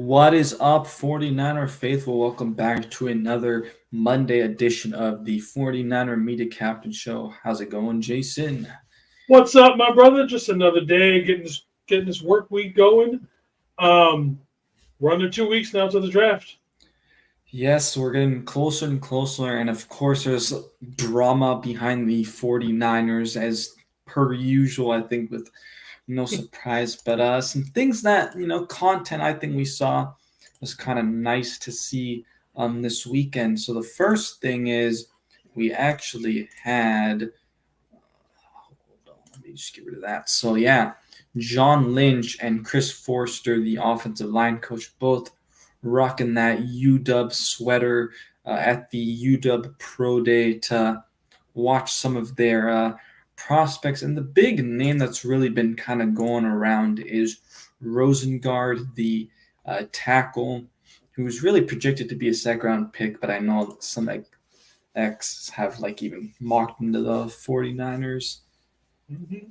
What is up, 49er faithful? Welcome back to another Monday edition of the 49er Media Captain Show. How's it going, Jason? What's up, my brother? Just another day getting this work week going. We're under 2 weeks now to the draft. Yes, we're getting closer and closer, and of course, there's drama behind the 49ers as per usual, I think, with no surprise, but some things that, content I think we saw was kind of nice to see this weekend. So the first thing is we actually had hold on, let me just get rid of that. So yeah, John Lynch and Chris Forster, the offensive line coach, both rocking that UW sweater at the UW Pro Day to watch some of their prospects. And the big name that's really been kind of going around is Rosengard, the tackle, who's really projected to be a second-round pick, but I know some X have even mocked him to the 49ers. Mm-hmm.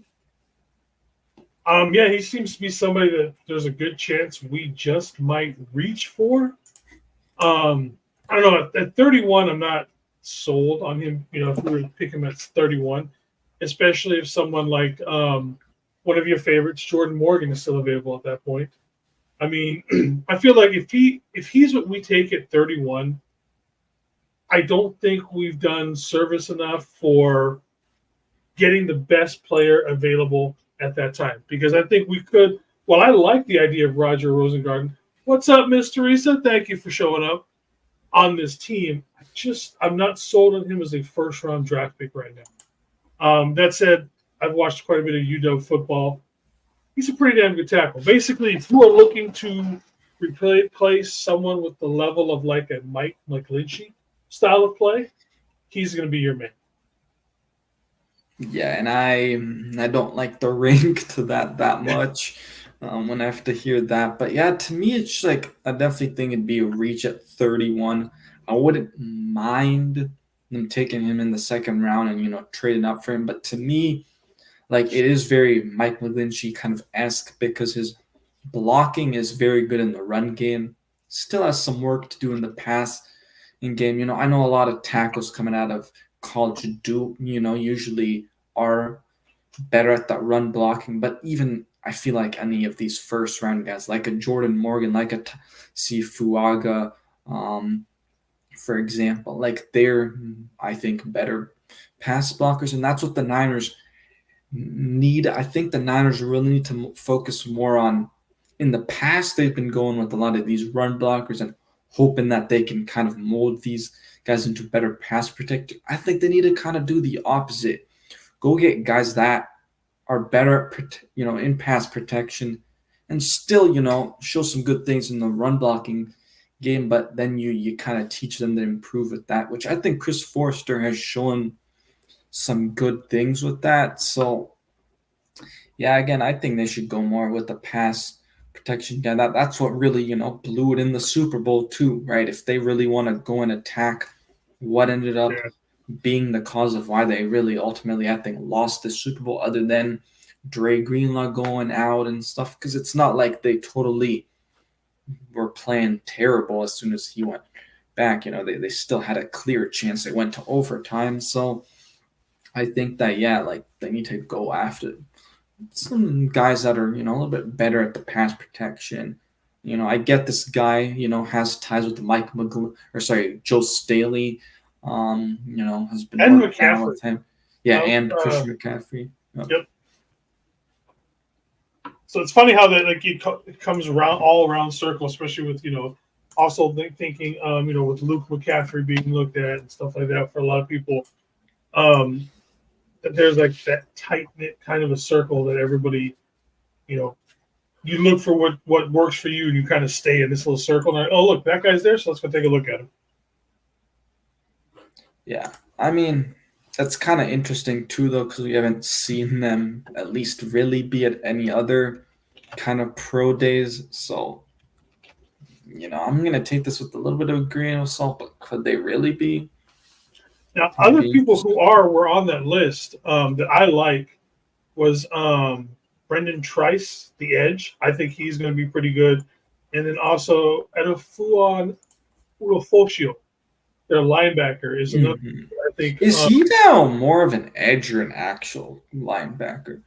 Yeah, he seems to be somebody that there's a good chance we just might reach for. I don't know. At 31, I'm not sold on him. If we were to pick him at 31, especially if someone like one of your favorites, Jordan Morgan, is still available at that point. I mean, I feel like if he's what we take at 31, I don't think we've done service enough for getting the best player available at that time. Because I think we could. Well, I like the idea of Roger Rosengarten. What's up, Miss Teresa? Thank you for showing up on this team. I'm not sold on him as a first-round draft pick right now. That said, I've watched quite a bit of UW football. He's a pretty damn good tackle. Basically, if you are looking to replace someone with the level of like a Mike Lynchy style of play, he's going to be your man. Yeah, and I don't like the rank to that much when I have to hear that. But yeah, to me, it's just I definitely think it'd be a reach at 31. I wouldn't mind them taking him in the second round and trading up for him. But to me, it is very Mike McGlinchey kind of esque because his blocking is very good in the run game. Still has some work to do in the pass in game. I know a lot of tackles coming out of college usually are better at that run blocking, but even I feel like any of these first round guys, like a Jordan Morgan, like a Sifuaga, for example, they're, I think, better pass blockers, and that's what the Niners need. I think the Niners really need to focus more on. In the past, they've been going with a lot of these run blockers and hoping that they can kind of mold these guys into better pass protectors. I think they need to kind of do the opposite. Go get guys that are better, in pass protection, and still, show some good things in the run blocking game. But then you kind of teach them to improve with that, which I think Chris Forster has shown some good things with that. So, yeah, again, I think they should go more with the pass protection. Yeah, that's what really, blew it in the Super Bowl too, right? If they really want to go and attack what ended up being the cause of why they really ultimately, I think, lost the Super Bowl, other than Dre Greenlaw going out and stuff, because it's not like they totally were playing terrible as soon as he went back. They still had a clear chance. They went to overtime. So I think that, they need to go after some guys that are, a little bit better at the pass protection. I get this guy, has ties with Joe Staley. Has been and working out with him. Yeah, and Christian McCaffrey. Yep. So it's funny how that it comes around all around circle, especially with also thinking with Luke McCaffrey being looked at and stuff like that for a lot of people. That there's that tight knit kind of a circle that everybody, you look for what works for you and you kind of stay in this little circle. And oh, look, that guy's there, so let's go take a look at him. Yeah, I mean, that's kind of interesting too, though, because we haven't seen them at least really be at any other kind of pro days. So, I'm going to take this with a little bit of a grain of salt, but could they really be? Now, other people who were on that list that I like was Brendan Trice, the edge. I think he's going to be pretty good. and then also Edefuan Ulofoshio, their linebacker, is another. Mhm. I think Is he now more of an edge or an actual linebacker?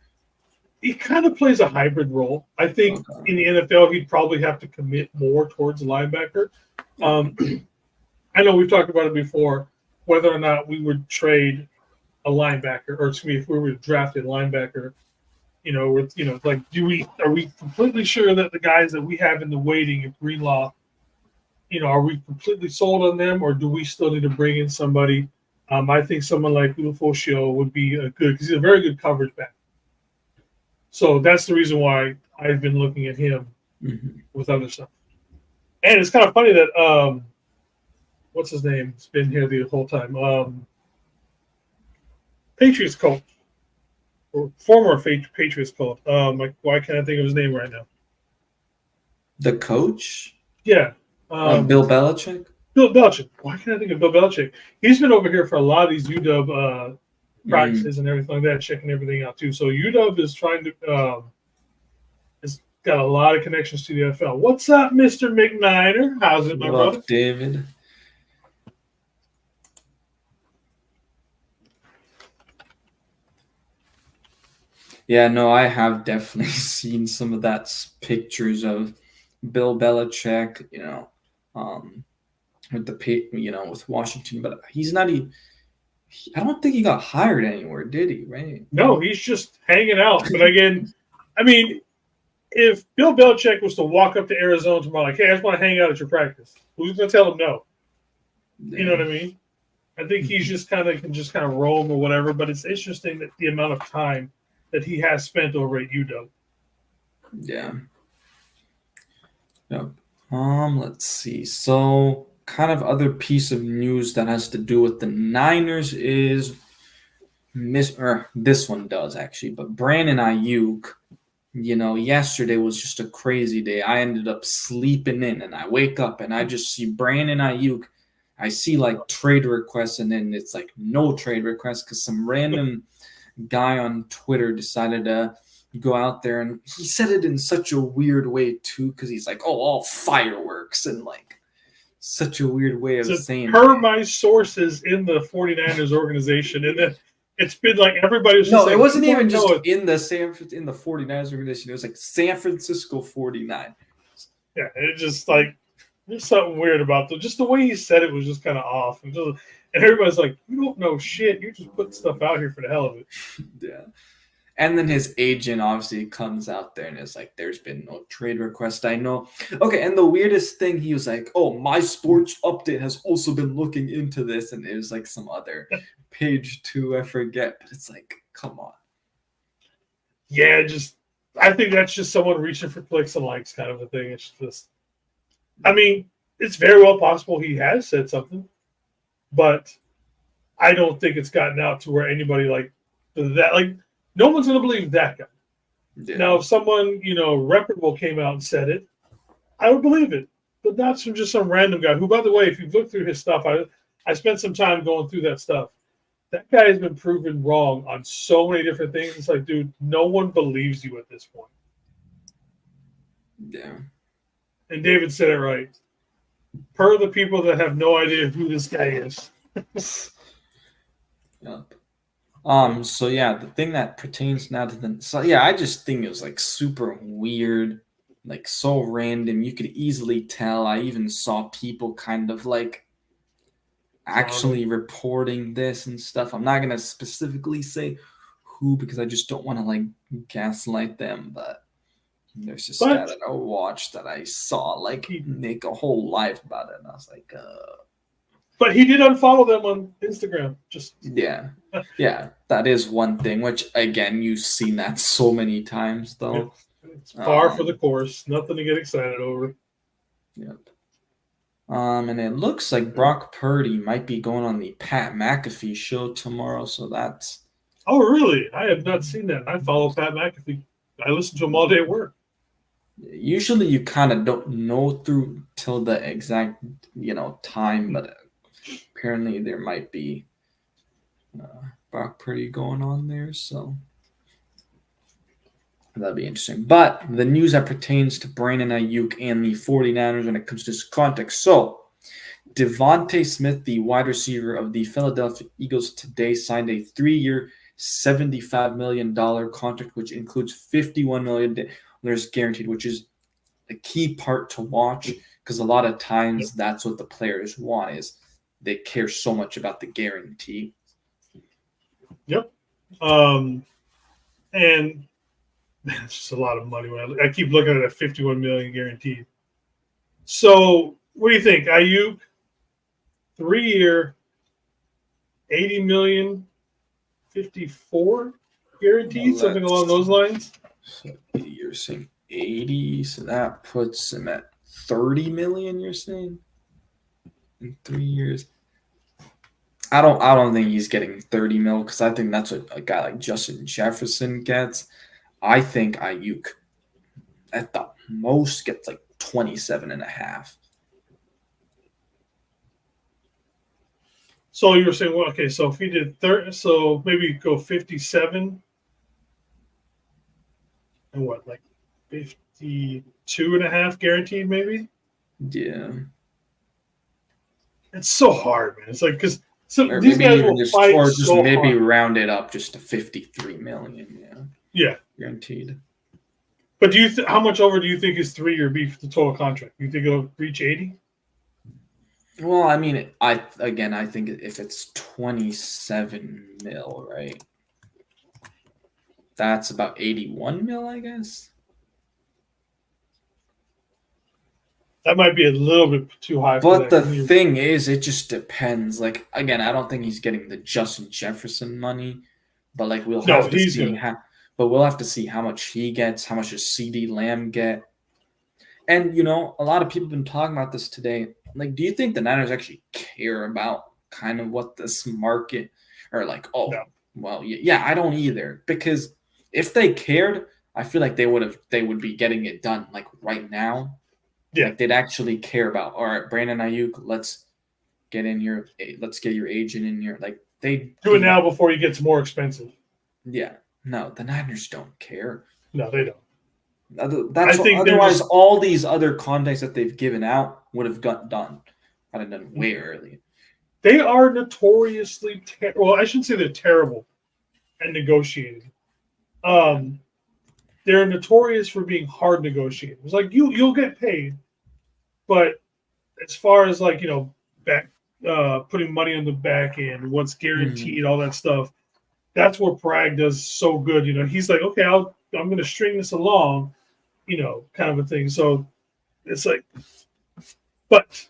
he kind of plays a hybrid role. I think Okay. in the NFL he'd probably have to commit more towards linebacker. Okay. Um, I know we've talked about it before, whether or not we would trade a linebacker, or excuse me, if we were to draft a linebacker. Like, are we completely sure that the guys that we have in the waiting at Greenlaw, are we completely sold on them, or do we still need to bring in somebody? I think someone like Ufosio would be a good, because he's a very good coverage back. So that's the reason why I've been looking at him Mhm. with other stuff. And it's kind of funny that what's his name? It's been here the whole time. Patriots coach, or former Patriots coach. Like, why can't I think of his name right now? The coach, Yeah, Bill Belichick. Bill Belichick. Why can't I think of Bill Belichick? He's been over here for a lot of these UW Mm. practices and everything like that, checking everything out too. So UW is trying to has got a lot of connections to the NFL. What's up, Mr. McNiner? How's it, my What brother? up, David? Yeah, no, I have definitely seen some of that pictures of Bill Belichick, um, with with Washington, but he's not even. I don't think he got hired anywhere, did he? Right? No, he's just hanging out. But again, I mean, if Bill Belichick was to walk up to Arizona tomorrow, like, hey, I just want to hang out at your practice, who's going to tell him no? You know Yeah. what I mean? I think he's just kind of can just kind of roam or whatever. But it's interesting that the amount of time that he has spent over at UW. Yeah. Yep. Let's see. So, kind of other piece of news that has to do with the Niners is this one does actually, but Brandon Ayuk. Yesterday was just a crazy day. I ended up sleeping in, and I wake up and I just see Brandon Ayuk. I see like trade requests, and then it's like no trade requests because some random guy on Twitter decided to go out there, and he said it in such a weird way too, because he's like, "Oh, all fireworks," and like such a weird way of So saying it. per my sources in the 49ers organization, and then it's been like everybody was just No, it like, we wasn't want even to know just it. in the 49ers organization. It was like San Francisco 49. Yeah, it just like there's something weird about just the way he said it was just kind of off, and everybody's like, you don't know shit. You're just putting stuff out here for the hell of it. Yeah. And then his agent obviously comes out there and is like, there's been no trade request. I know. Okay. And the weirdest thing, he was like, oh, my sports update has also been looking into this. And it was like some other page too. I forget. But it's like, come on. Yeah, just I think that's just someone reaching for clicks and likes kind of a thing. It's just, I mean, it's very well possible he has said something, but I don't think it's gotten out to where anybody like that. Like, no one's going to believe that guy. Yeah. Now, if someone reputable came out and said it, I would believe it. But not from just some random guy. Who, by the way, if you've looked through his stuff, I spent some time going through that stuff. That guy has been proven wrong on so many different things. It's like, dude, no one believes you at this point. Yeah. And David said it right. Per the people that have no idea who this guy is. Yep. So yeah, the thing that pertains now to I just think it was like super weird, like so random. You could easily tell. I even saw people kind of like actually reporting this and stuff. I'm not gonna specifically say who because I just don't want to like gaslight them, but there's this guy But that I watched that I saw like he make a whole life about it, and I was like, but he did unfollow them on Instagram. Just yeah. Yeah, that is one thing, which again, you've seen that so many times though. it's par for the Um, course. Nothing to get excited over. yep. And it looks like Brock Purdy might be going on the Pat McAfee show tomorrow, so that's Oh, really? I have not seen that. I follow Pat McAfee. I listen to him all day at work. usually you kind of don't know through till the exact time, but apparently there might be Brock Purdy going on there, so That'll be interesting. But the news that pertains to Brandon Ayuk and the 49ers when it comes to this context. So, Devontae Smith, the wide receiver of the Philadelphia Eagles, today signed a 3-year, $75 million contract, which includes $51 million guaranteed, which is a key part to watch because a lot of times that's what the players want is they care so much about the guarantee. Yep. And it's just a lot of money. When I keep looking at a $51 million guaranteed. So what do you think? Ayuk, 3-year, $80 million, 54 guaranteed, something along those lines. So you're saying 80, so that puts him at 30 million. You're saying in 3 years. I don't think he's getting 30 mil because I think that's what a guy like Justin Jefferson gets. I think Ayuk at the most gets like 27 and a half. So you were saying, well, okay, so if he did 30, so maybe go 57 and what, like 52 and a half guaranteed, maybe? Yeah. It's so hard, man. It's like, because or these guys will just, fight or just so maybe hard. round it up just to 53 million. Yeah. Guaranteed. But do you how much over do you think his 3-year be for the total contract? You think it'll reach 80? Well, I mean, I think if it's 27 mil, right? That's about 81 mil, I guess. That might be a little bit too high. But the thing is, it just depends. Like, again, I don't think he's getting the Justin Jefferson money, but like we'll have to see how much he gets, how much does CD Lamb get. And a lot of people have been talking about this today. Like, do you think the Niners actually care about kind of what this market or like, well, yeah, I don't either. Because if they cared, I feel like they would be getting it done like right now. Yeah. Like they'd actually care about, all right, Brandon Ayuk, let's get your agent in here. Like they do it now before he gets more expensive. Yeah. No, the Niners don't care. No, they don't. Otherwise, all these other contracts that they've given out would have got done. I'd have done way early. They are notoriously well, I shouldn't say they're terrible at negotiating. They're notorious for being hard negotiators. It's like you'll get paid, but as far as like back putting money on the back end, what's guaranteed, all that stuff, that's where Prague does so good. He's like, okay, I'm going to string this along, kind of a thing. So it's like, but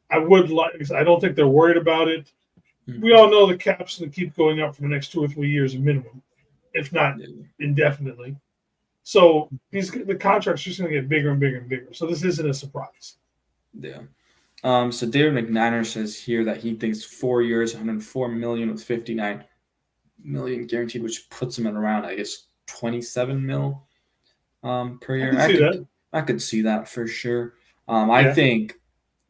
I don't think they're worried about it. Mm-hmm. We all know the cap's going to keep going up for the next 2 or 3 years minimum, if not indefinitely. So the contract's just going to get bigger and bigger and bigger. So this isn't a surprise. Yeah. So David McNiner says here that he thinks 4 years, 104 million with 59 million guaranteed, which puts him at around, I guess, 27 mil per year. I could see that for sure. I think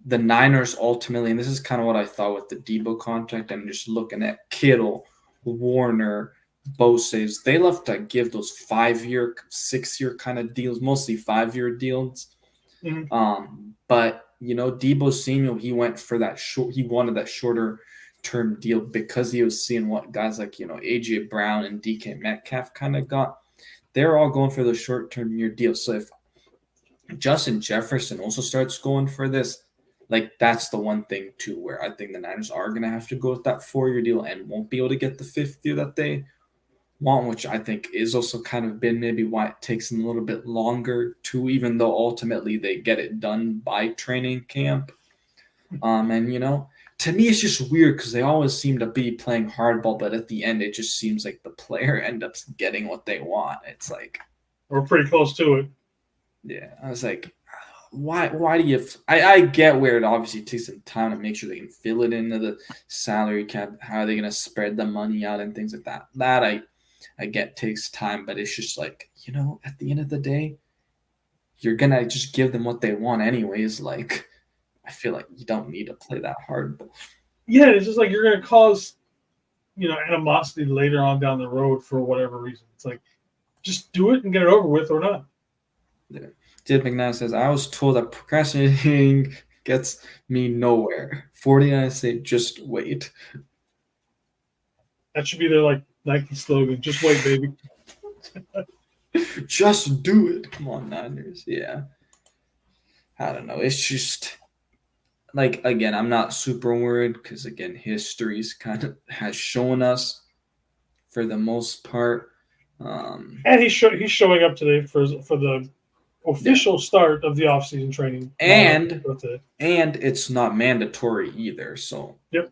the Niners ultimately, and this is kind of what I thought with the Debo contract, and just looking at Kittle, Warner, Bosa's, they love to give those 5-year, 6-year kind of deals, mostly 5-year deals. Mm-hmm. But Debo Samuel, he went for that he wanted that shorter term deal because he was seeing what guys like AJ Brown and DK Metcalf kind of got. They're all going for the short term year deal. So if Justin Jefferson also starts going for this, like that's the one thing too where I think the Niners are going to have to go with that 4-year deal and won't be able to get the 5th year that they want, which I think is also kind of been maybe why it takes them a little bit longer too, even though ultimately they get it done by training camp. And to me it's just weird because they always seem to be playing hardball, but at the end it just seems like the player ends up getting what they want. It's like we're pretty close to it. Yeah, I was like, why do you? I get where it obviously takes some time to make sure they can fill it into the salary cap. How are they going to spread the money out and things like that? That I get takes time, but it's just like at the end of the day, you're gonna just give them what they want anyways. Like, I feel like you don't need to play that hard. But yeah, it's just like you're gonna cause animosity later on down the road for whatever reason. It's like just do it and get it over with, or not. Yeah. Jed McNabb says, I was told that procrastinating gets me nowhere. 49 say, just wait. That should be their like Nike slogan. Just wait, baby. Just do it. Come on, Niners. Yeah. I don't know. It's just like, again, I'm not super worried because, again, history's kind of has shown us for the most part. And he's showing up today for the official start of the off-season training. And it's not mandatory either. So yep,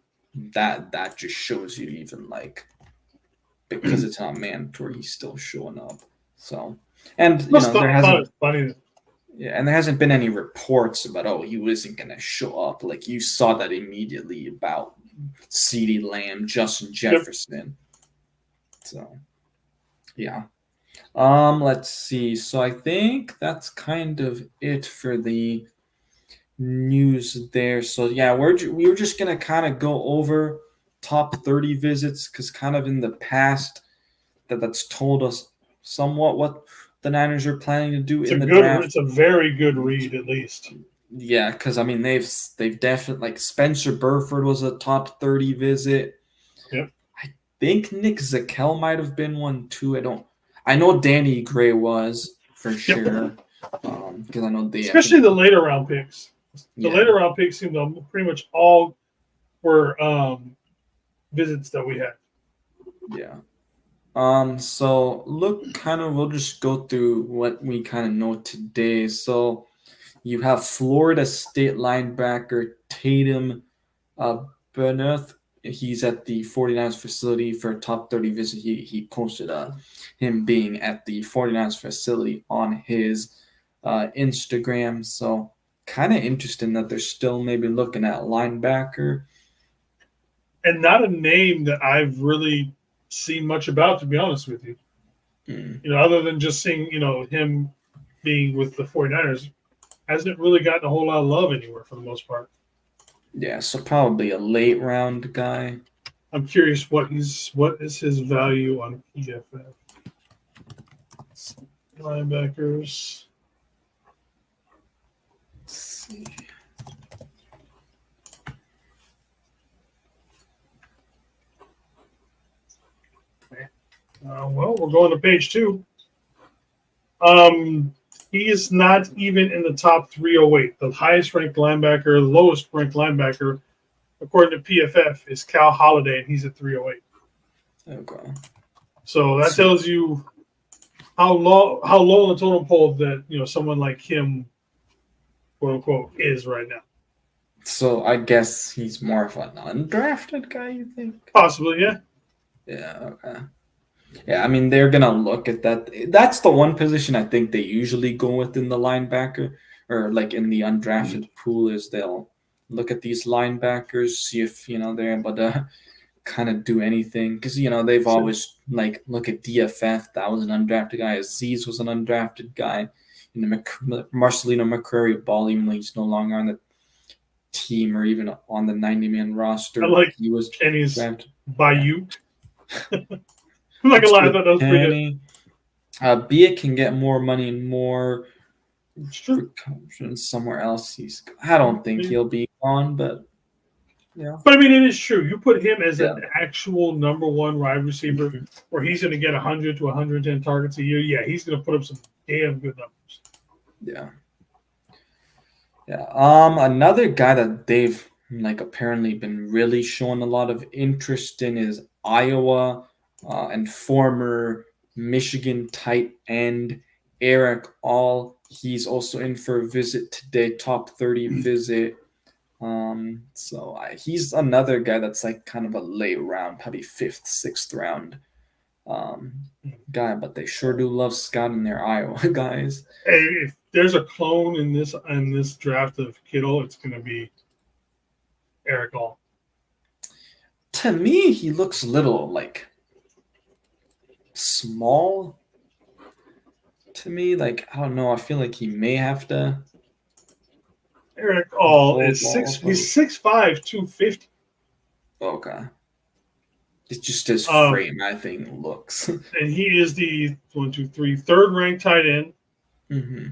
that just shows you even like because it's not mandatory, he's still showing up. So and you know there hasn't and there hasn't been any reports about he wasn't gonna show up. Like you saw that immediately about CeeDee Lamb, Justin Jefferson. Yep. So yeah. Let's see. So I think that's kind of it for the news there. So yeah, we were just gonna kind of go over top 30 visits because kind of in the past that's told us somewhat what the Niners are planning to do in the draft. It's a very good read, at least. Yeah, because I mean they've definitely like Spencer Burford was a top 30 visit. Yep. I think Nick Zakelj might have been one too. I know Danny Gray was for sure. Because I know especially the later round picks. The later round picks seem to pretty much all were visits that we had. Yeah. So we'll just go through what we kind of know today. So you have Florida State linebacker Tatum Berneth. He's at the 49ers facility for a top 30 visit. He posted him being at the 49ers facility on his Instagram. So kind of interesting that they're still maybe looking at linebacker. And not a name that I've really seen much about, to be honest with you. You know, other than just seeing, him being with the 49ers, hasn't really gotten a whole lot of love anywhere for the most part. Yeah, so probably a late round guy. I'm curious what is his value on PFF. Linebackers. Let's see. Well, we're going to page 2. He is not even in the top 308. The highest ranked linebacker, lowest ranked linebacker, according to PFF, is Cal Holiday, and he's at 308. Okay. So that tells you how low on the totem pole that someone like him, quote unquote, is right now. So I guess he's more of an undrafted guy, you think? Possibly, yeah. Yeah. Okay. Yeah, I mean they're gonna look at that. That's the one position I think they usually go with in the linebacker or like in the undrafted pool is they'll look at these linebackers, see if they're able to kind of do anything because they've always like look at DFF. That was an undrafted guy. Aziz was an undrafted guy. Marcelino McCurry Ball, even though he's no longer on the team or even on the 90-man roster. I like he was Kenny's Bayou. I'm not gonna lie, I thought that was pretty good. Bia can get more money and more somewhere else. I don't think he'll be on, but yeah. But I mean, it is true. You put him as an actual number one wide receiver, where he's going to get 100 to 110 targets a year. Yeah, he's going to put up some damn good numbers. Yeah. Yeah. Another guy that they've apparently been really showing a lot of interest in is Iowa. And former Michigan tight end Eric All. He's also in for a visit today, top 30 visit. So he's another guy that's like kind of a late round, probably 5th, 6th round guy, but they sure do love scouting their Iowa guys. Hey, if there's a clone in this draft of Kittle, it's going to be Eric All. To me, he looks a little small to me. I don't know. I feel like he may have to. Eric All is 6'5", 250. Okay. It's just his Um, frame, I think, looks. and he is the third ranked tight end. Hmm.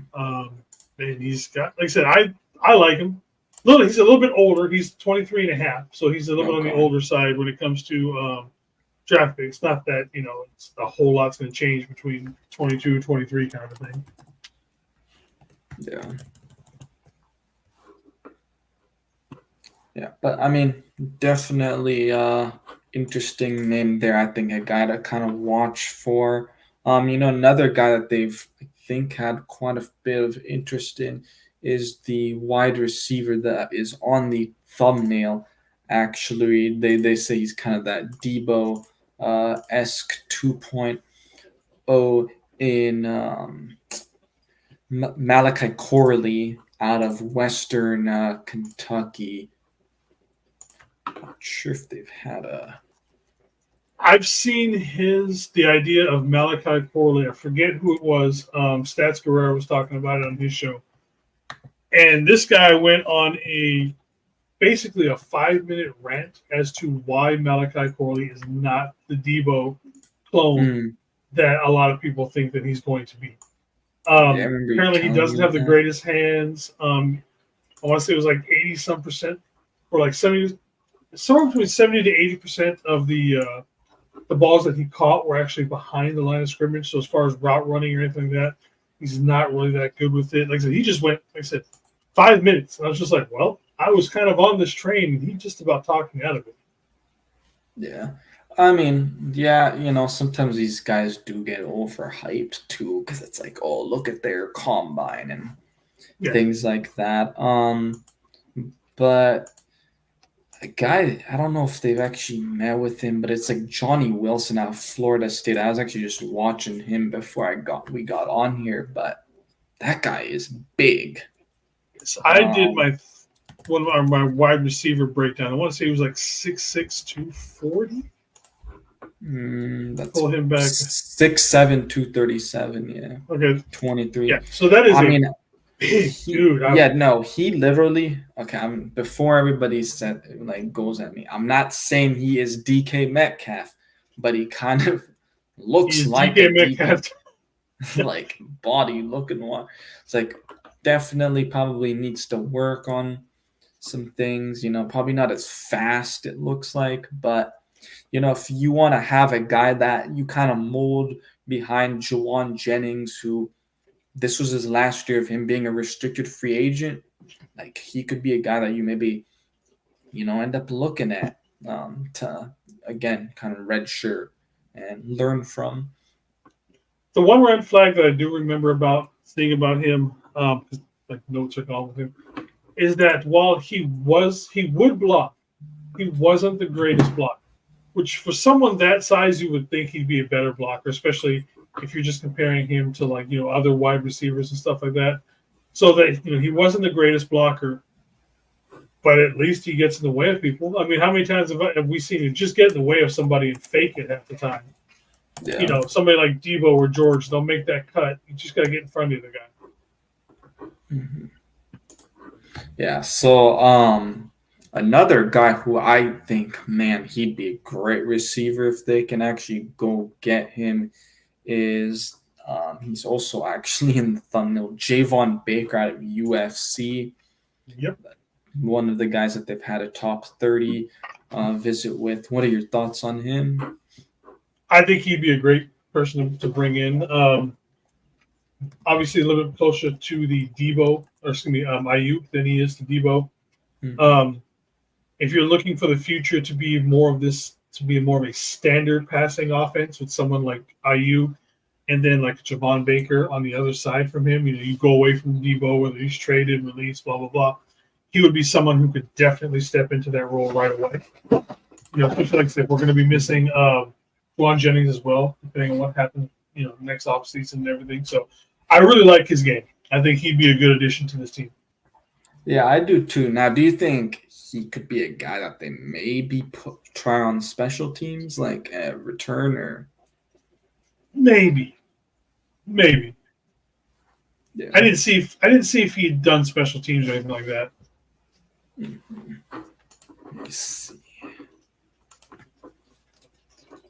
And he's got, like I said, I like him. He's a little bit older. He's 23 and a half, so he's a little bit on the Okay. older side when it comes to draft picks. Not that, it's a whole lot's going to change between 22 and 23 kind of thing. Yeah. Yeah, but I mean, definitely interesting name there. I think a guy to kind of watch for. Another guy that they've I think had quite a bit of interest in is the wide receiver that is on the thumbnail. Actually, they say he's kind of that Debo esque 2.0 in Malachi Corley out of Western Kentucky. Not sure if they've had a. I've seen the idea of Malachi Corley. I forget who it was. Stats Guerrero was talking about it on his show. And this guy went on basically a 5-minute rant as to why Malachi Corley is not the Debo clone Mm, that a lot of people think that he's going to be. yeah, I remember you Apparently, he telling doesn't me have the that. greatest hands. I want to say it was like 80-some%, or like 70, somewhere between 70 to 80% of the balls that he caught were actually behind the line of scrimmage. So as far as route running or anything like that, he's not really that good with it. Like I said, he just went, like I said, 5 minutes. And I was just like, well, I was kind of on this train, and he just about talked me out of it. Yeah. I mean, yeah, sometimes these guys do get overhyped too, because it's like, oh, look at their combine and Yeah. things like that. But a guy, I don't know if they've actually met with him, but it's like Johnny Wilson out of Florida State. I was actually just watching him before we got on here, but that guy is big. So I did Um, one of my wide receiver breakdown. I want to say he was like 6'6", 240. That's Pull him back. 6'7", 237. Yeah, Okay. 23. Yeah. So that is I a mean, big dude. he literally. Okay, before everybody said like goes at me. I'm not saying he is DK Metcalf, but he kind of looks He's like a DK DK, Metcalf. like body looking one. It's like definitely probably needs to work on some things. Probably not as fast. It looks like, but if you want to have a guy that you kind of mold behind Jawan Jennings, who this was his last year of him being a restricted free agent, like he could be a guy that you maybe, end up looking at to, again, kind of red shirt and learn from. The one red flag that I do remember about seeing about him, like notes are gone with him, is that while he would block, he wasn't the greatest blocker. Which for someone that size, you would think he'd be a better blocker, especially if you're just comparing him to like other wide receivers and stuff like that. So that he wasn't the greatest blocker, but at least he gets in the way of people. I mean, how many times have we seen him just get in the way of somebody and fake it half the time? Yeah. Somebody like Debo or George, they'll make that cut. You just got to get in front of the guy. Mm-hmm. Yeah. So, another guy who I think, man, he'd be a great receiver if they can actually go get him is he's also actually in the thumbnail. Javon Baker out of UFC, Yep. one of the guys that they've had a top 30 visit with. What are your thoughts on him? I think he'd be a great person to bring in. Obviously, a little bit closer to the Debo, or excuse me, Ayuk than he is to Debo. Mm-hmm. Um, if you're looking for the future to be more of a standard passing offense with someone like Ayuk, and then like Javon Baker on the other side from him, you go away from Debo, whether he's traded, released, blah blah blah. He would be someone who could definitely step into that role right away. Especially like I said, we're going to be missing Juwan Jennings as well, depending on what happens, next offseason and everything. So I really like his game. I think he'd be a good addition to this team. Yeah, I do too. Now, do you think he could be a guy that they maybe try on special teams, like a returner? Maybe. Yeah. I didn't see if he'd done special teams or anything like that. Mm-hmm. Let me see.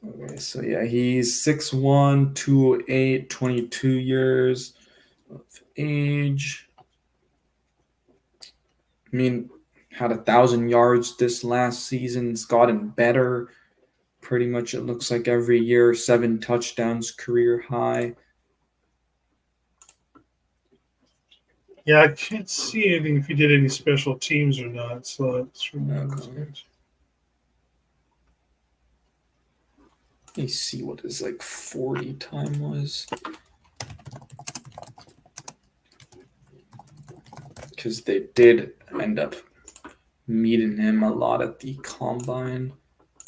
Okay, so yeah, he's 6'1", 208, 22 years of age. I mean, had 1,000 yards this last season. It's gotten better. Pretty much, it looks like every year, 7 touchdowns, career high. Yeah, I can't see anything if he did any special teams or not. So that's Okay. Let me see what his 40 time was. Because they did end up meeting him a lot at the combine.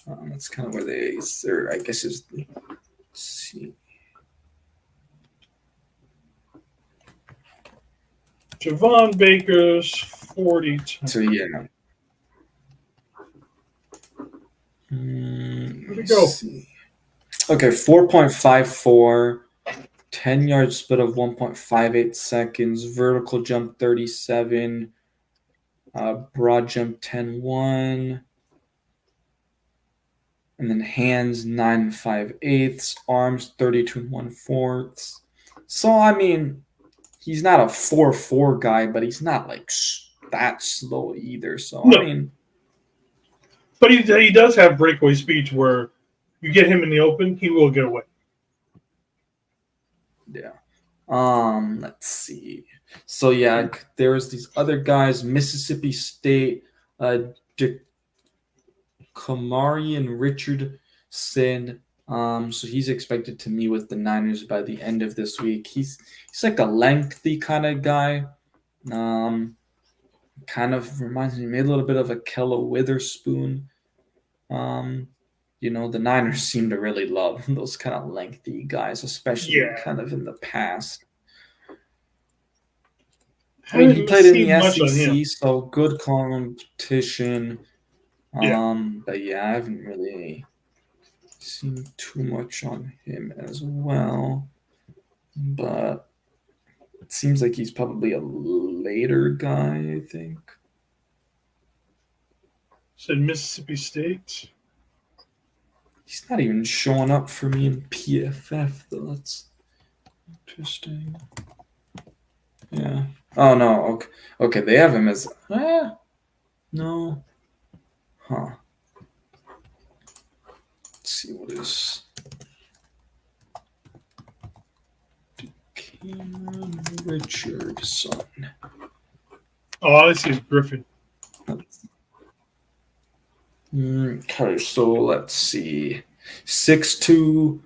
That's kind of where I guess is. Let's see. Javon Baker's 40 time. So yeah. Where'd it go? See. Okay, 4.54, 10-yard split of 1.58 seconds, vertical jump 37, broad jump 10.1, and then hands 9 5/8, arms 32 1/4. So I mean, he's not a 4.4 guy, but he's not that slow either. So No. I mean, but he does have breakaway speed where you get him in the open, he will get away. Yeah. Let's see. So yeah, there's these other guys, Mississippi State, Kamarian Richardson. So he's expected to meet with the Niners by the end of this week. He's like a lengthy kind of guy. Kind of reminds me maybe a little bit of a Kella Witherspoon. The Niners seem to really love those kind of lengthy guys, especially kind of in the past. I mean, he played in the SEC, so good competition. But yeah, I haven't really seen too much on him as well. But it seems like he's probably a later guy, I think. Said Mississippi State. He's not even showing up for me in PFF, though. That's interesting. Yeah. Oh, no. Okay. Okay, they have him as... no. Huh. Let's see what is... Richardson. Oh, I see Griffin. Okay, so let's see. 6'2",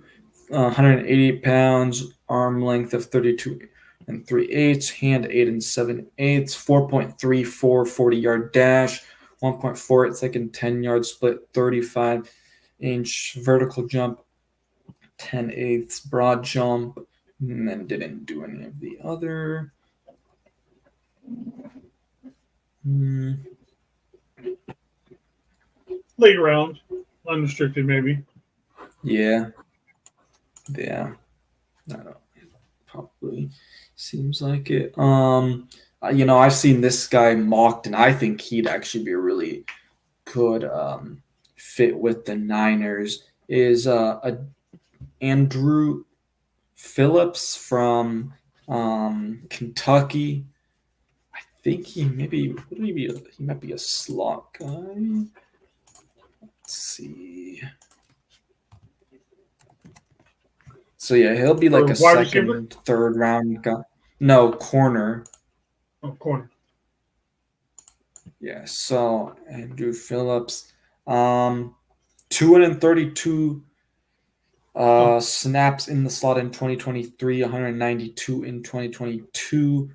188 pounds, arm length of 32 3/8, hand 8 7/8, 4.34 40-yard dash, 1.48 second 10-yard split, 35-inch vertical jump, 10/8 broad jump, and then didn't do any of the other. Late round, unrestricted maybe. Yeah. I don't know. Probably seems like it. I've seen this guy mocked, and I think he'd actually be a really good fit with the Niners. Is Andrew Phillips from Kentucky? I think he might be a slot guy. Let's see. So yeah, he'll be like a second, third round guy. No, corner. Oh, corner. Yeah, so Andrew Phillips. 232 snaps in the slot in 2023, 192 in 2022.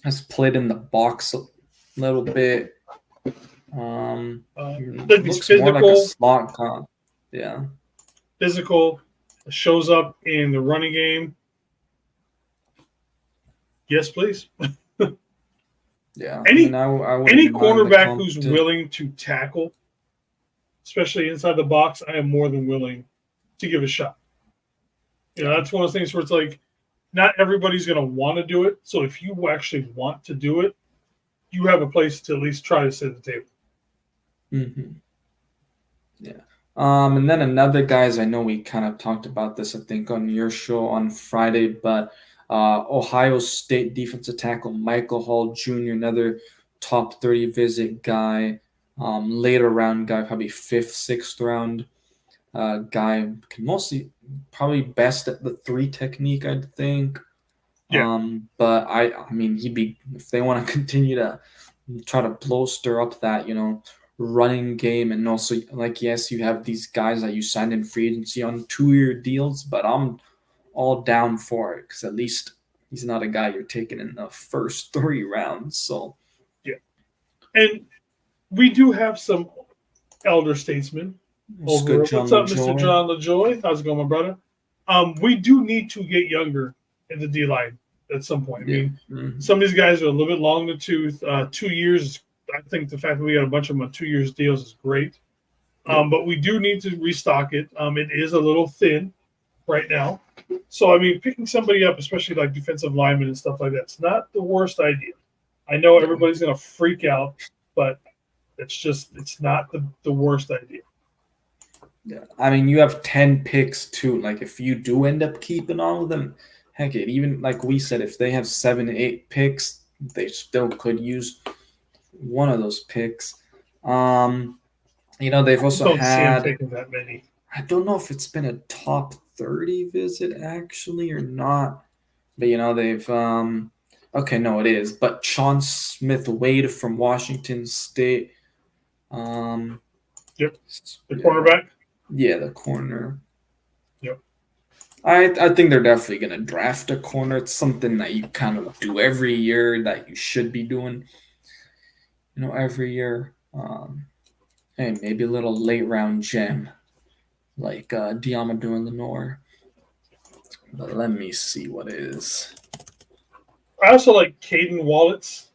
Has played in the box a little bit. Looks physical, more like a slot guy. Yeah. Physical, shows up in the running game. Yes, please. Yeah. Any cornerback who's willing to tackle, especially inside the box, I am more than willing to give a shot. That's one of those things where it's like, not everybody's going to want to do it. So if you actually want to do it, you have a place to at least try to sit at the table. Mm-hmm. Yeah. And then another guys, I know we kind of talked about this, I think, on your show on Friday, but Ohio State defensive tackle Michael Hall Jr., another top 30 visit guy, later round guy, probably fifth, sixth round guy, can mostly probably best at the three technique, I think. Yeah. But I mean, he'd be if they want to continue to try to bolster up that running game, and also like yes, you have these guys that you signed in free agency on 2-year deals, but I'm all down for it because at least he's not a guy you're taking in the first 3 rounds. So Yeah. And we do have some elder statesmen it's over good, it. What's John up, Mr. LaJoy. John LaJoy? How's it going, my brother? We do need to get younger in the D line at some point. I Yeah. mean, Mhm. some of these guys are a little bit long in the tooth. 2 years, I think the fact that we got a bunch of them on 2 years deals is great. Yeah. But we do need to restock it. It is a little thin right now. So, I mean, picking somebody up, especially like defensive linemen and stuff like that, it's not the worst idea. I know everybody's going to freak out, but it's not the worst idea. Yeah. I mean, you have 10 picks too. Like, if you do end up keeping all of them, heck, it even like we said, if they have 7, 8 picks, they still could use one of those picks. They've I just also don't see him had. taking that many. I don't know if it's been a top 30 visit actually or not, but they've. Okay, no, it is. But Sean Smith Wade from Washington State. Um, Yep. The yeah, cornerback. yeah, the corner. Yep. I think they're definitely gonna draft a corner. It's something that you kind of do every year that you should be doing, every year. And maybe a little late round gem like Diamadou Lenore. But let me see what is. I also like Caden Wallett's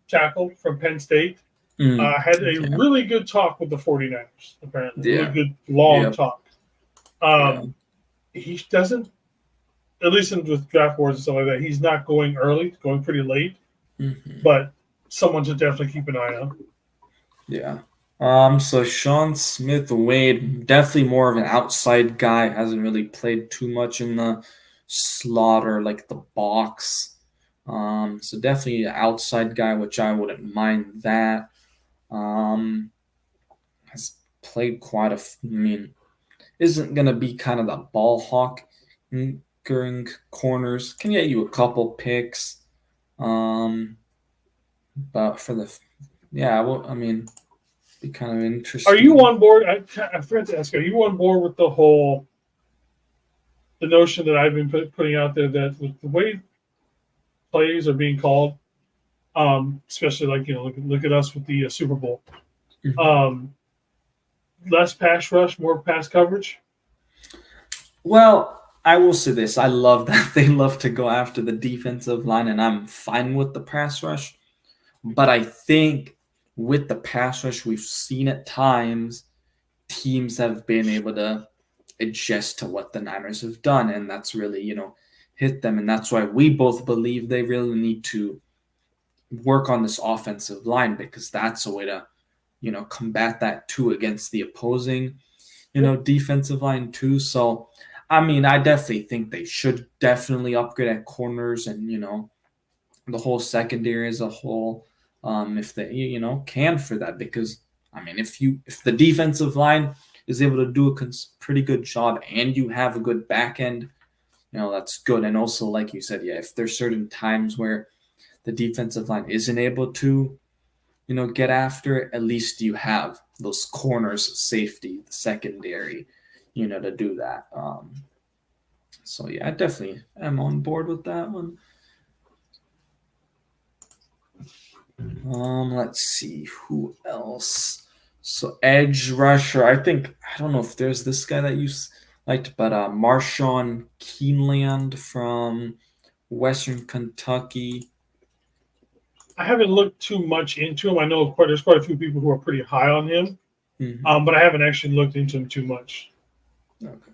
tackle from Penn State. Had a Okay. really good talk with the 49ers, apparently. Yeah. Really good, long Yep. talk. Yeah. He doesn't, at least with draft boards and stuff like that, he's not going early, going pretty late, but someone to definitely keep an eye on. Yeah. So Sean Smith Wade, definitely more of an outside guy, hasn't really played too much in the slot or like the box. So definitely an outside guy, which I wouldn't mind that. Has played quite I mean, isn't gonna be kind of the ball hawk during corners. Can get you a couple picks. But for the yeah, well, I mean, be kind of Are interesting. you on board? I forgot to ask, are you on board with the notion that I've been putting out there that with the way plays are being called, especially like, look at us with the Super Bowl. Less pass rush, more pass coverage. Well, I will say this. I love that they love to go after the defensive line, and I'm fine with the pass rush. But I think with the pass rush, we've seen at times teams have been able to adjust to what the Niners have done, and that's really, hit them. And that's why we both believe they really need to work on this offensive line because that's a way to, combat that too against the opposing, defensive line too. So, I mean, I definitely think they should definitely upgrade at corners and, the whole secondary as a whole, if they, can for that. Because, I mean, if the defensive line is able to do a pretty good job and you have a good back end, that's good. And also, like you said, yeah, if there's certain times where the defensive line isn't able to, get after it, at least you have those corners, safety, the secondary, to do that. So yeah, I definitely am on board with that one. Let's see who else. So edge rusher, I don't know if there's this guy that you liked, but Marshawn Keeneland from Western Kentucky. I haven't looked too much into him. I know there's quite a few people who are pretty high on him, but I haven't actually looked into him too much. Okay.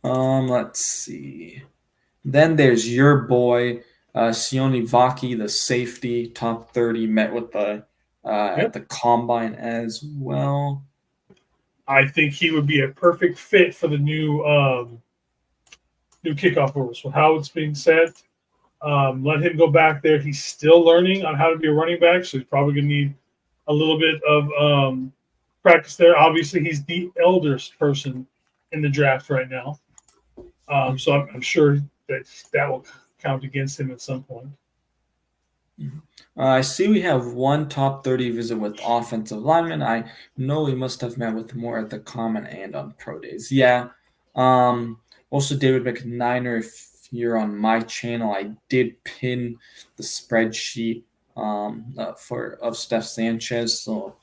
Let's see. Then there's your boy, Sione Vaki, the safety, top 30, met with the at the combine as well. I think he would be a perfect fit for the new kickoff rules with how it's being set. Let him go back there. He's still learning on how to be a running back, so he's probably going to need a little bit of practice there. Obviously, he's the eldest person in the draft right now, so I'm sure that will count against him at some point. I see we have one top 30 visit with offensive lineman. I know we must have met with more at the common and on pro days. Yeah. Also, David McNiner, if you're on my channel, I did pin the spreadsheet of Steph Sanchez. So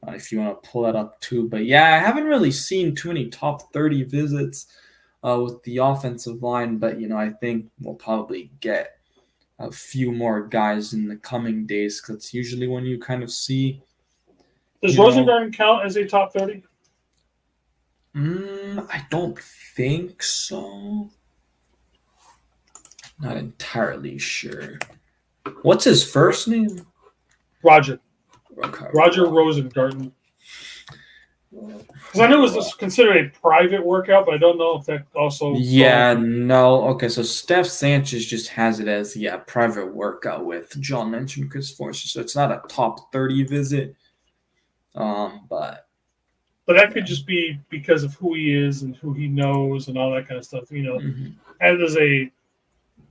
if you want to pull that up too. But yeah, I haven't really seen too many top 30 visits with the offensive line. But, I think we'll probably get a few more guys in the coming days because it's usually when you kind of see. Does Rosengarten count as a top 30? I don't think so. Not entirely sure. What's his first name? Roger. Okay. Roger Rosengarten. Because I know it was considered a private workout, but I don't know if that also. Yeah, no. Okay, so Steph Sanchez just has it as private workout with John Lynch and Chris Forster, so it's not a top 30 visit. But that could just be because of who he is and who he knows and all that kind of stuff. And as a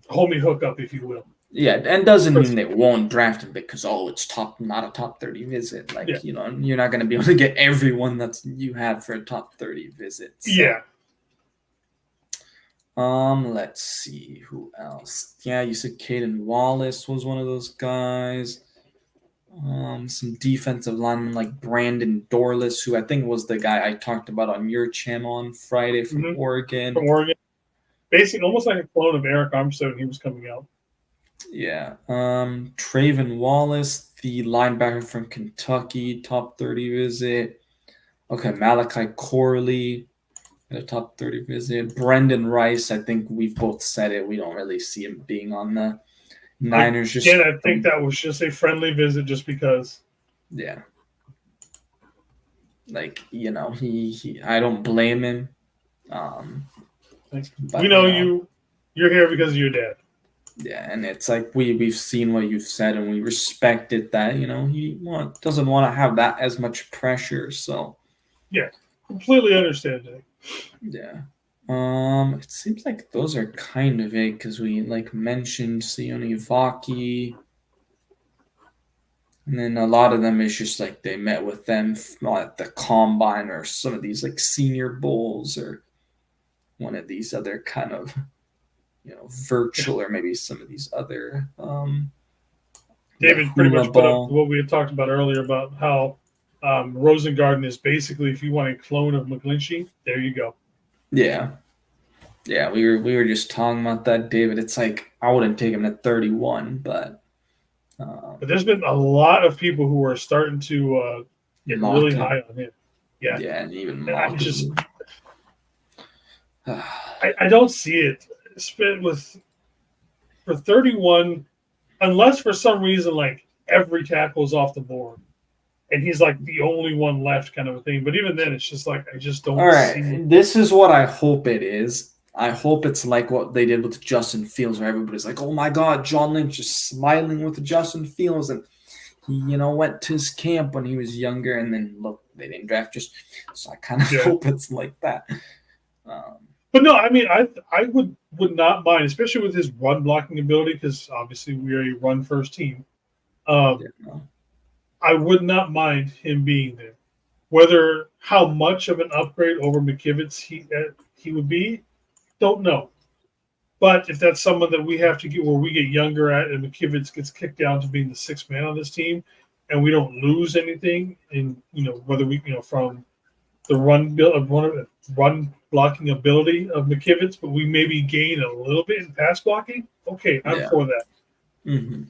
homie hookup, if you will. Yeah, and doesn't mean they won't draft him because it's not a top 30 visit. You're not going to be able to get everyone that you had for a top 30 visit. So. Yeah. Let's see who else. Yeah, you said Caden Wallace was one of those guys. Some defensive linemen like Brandon Dorless, who I think was the guy I talked about on your channel on Friday from Oregon. From Oregon. Basically, almost like a clone of Eric Armstead when he was coming out. Yeah. Traven Wallace, the linebacker from Kentucky, top 30 visit. Okay, Malachi Corley at a top 30 visit. Brendan Rice, I think we've both said it. We don't really see him being on the Niners. Again, I think that was just a friendly visit just because. Yeah. He I don't blame him. We know you're here because of your dad. Yeah, and it's like we've seen what you've said, and we respect it that he doesn't want to have that as much pressure. So yeah, completely understand it. Yeah, it seems like those are kind of it because we mentioned Sione Vaki, and then a lot of them is just they met with them at the combine or some of these senior bowls or one of these other kind of. Virtual or maybe some of these other. David pretty much put up what we had talked about earlier about how Rosengarten is basically, if you want a clone of McGlinchey, there you go. Yeah, we were just talking about that, David. It's I wouldn't take him at 31, but there's been a lot of people who are starting to get really high on him. Yeah, and even I don't see it. Spent for 31, unless for some reason every tackle is off the board and he's the only one left kind of a thing. But even then, it's just I just don't. All right, see this is what I hope it is. I hope it's like what they did with Justin Fields, where everybody's like, "Oh my God, John Lynch is smiling with Justin Fields," and he went to his camp when he was younger, and then look, they didn't draft just. So I kind of hope it's like that. But no, I mean, I would not mind, especially with his run blocking ability, because obviously we are a run first team. I would not mind him being there. Whether how much of an upgrade over McKivitz he would be, don't know. But if that's someone that we have to get where we get younger at, and McKivitz gets kicked down to being the sixth man on this team, and we don't lose anything, and whether we from the run blocking ability of McKivitz, but we maybe gain a little bit in pass blocking. Okay, I'm for that. Mm-hmm.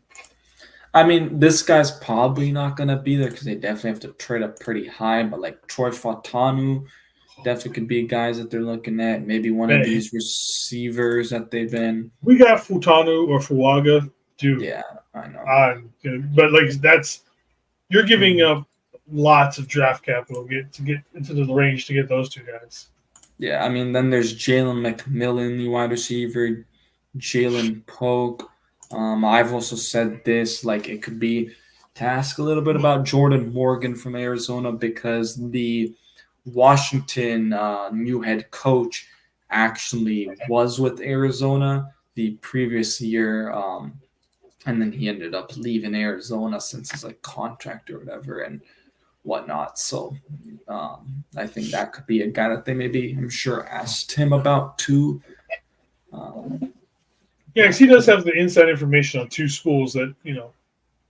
I mean, this guy's probably not going to be there because they definitely have to trade up pretty high. But Troy Fatanu definitely could be guys that they're looking at. Maybe one of these receivers that they've been. We got Futanu or Fuaga, dude. Yeah, I know. But that's You're giving up lots of draft capital to get into the range to get those two guys. Yeah, I mean, then there's Jalen McMillan, the wide receiver, Jalen Polk. I've also said this, like it could be to ask a little bit about Jordan Morgan from Arizona because the Washington new head coach actually was with Arizona the previous year, and then he ended up leaving Arizona since his like contract or whatever and whatnot. So I think that could be a guy that they maybe, I'm sure, asked him about too. Yeah, because he does have the inside information on two schools that,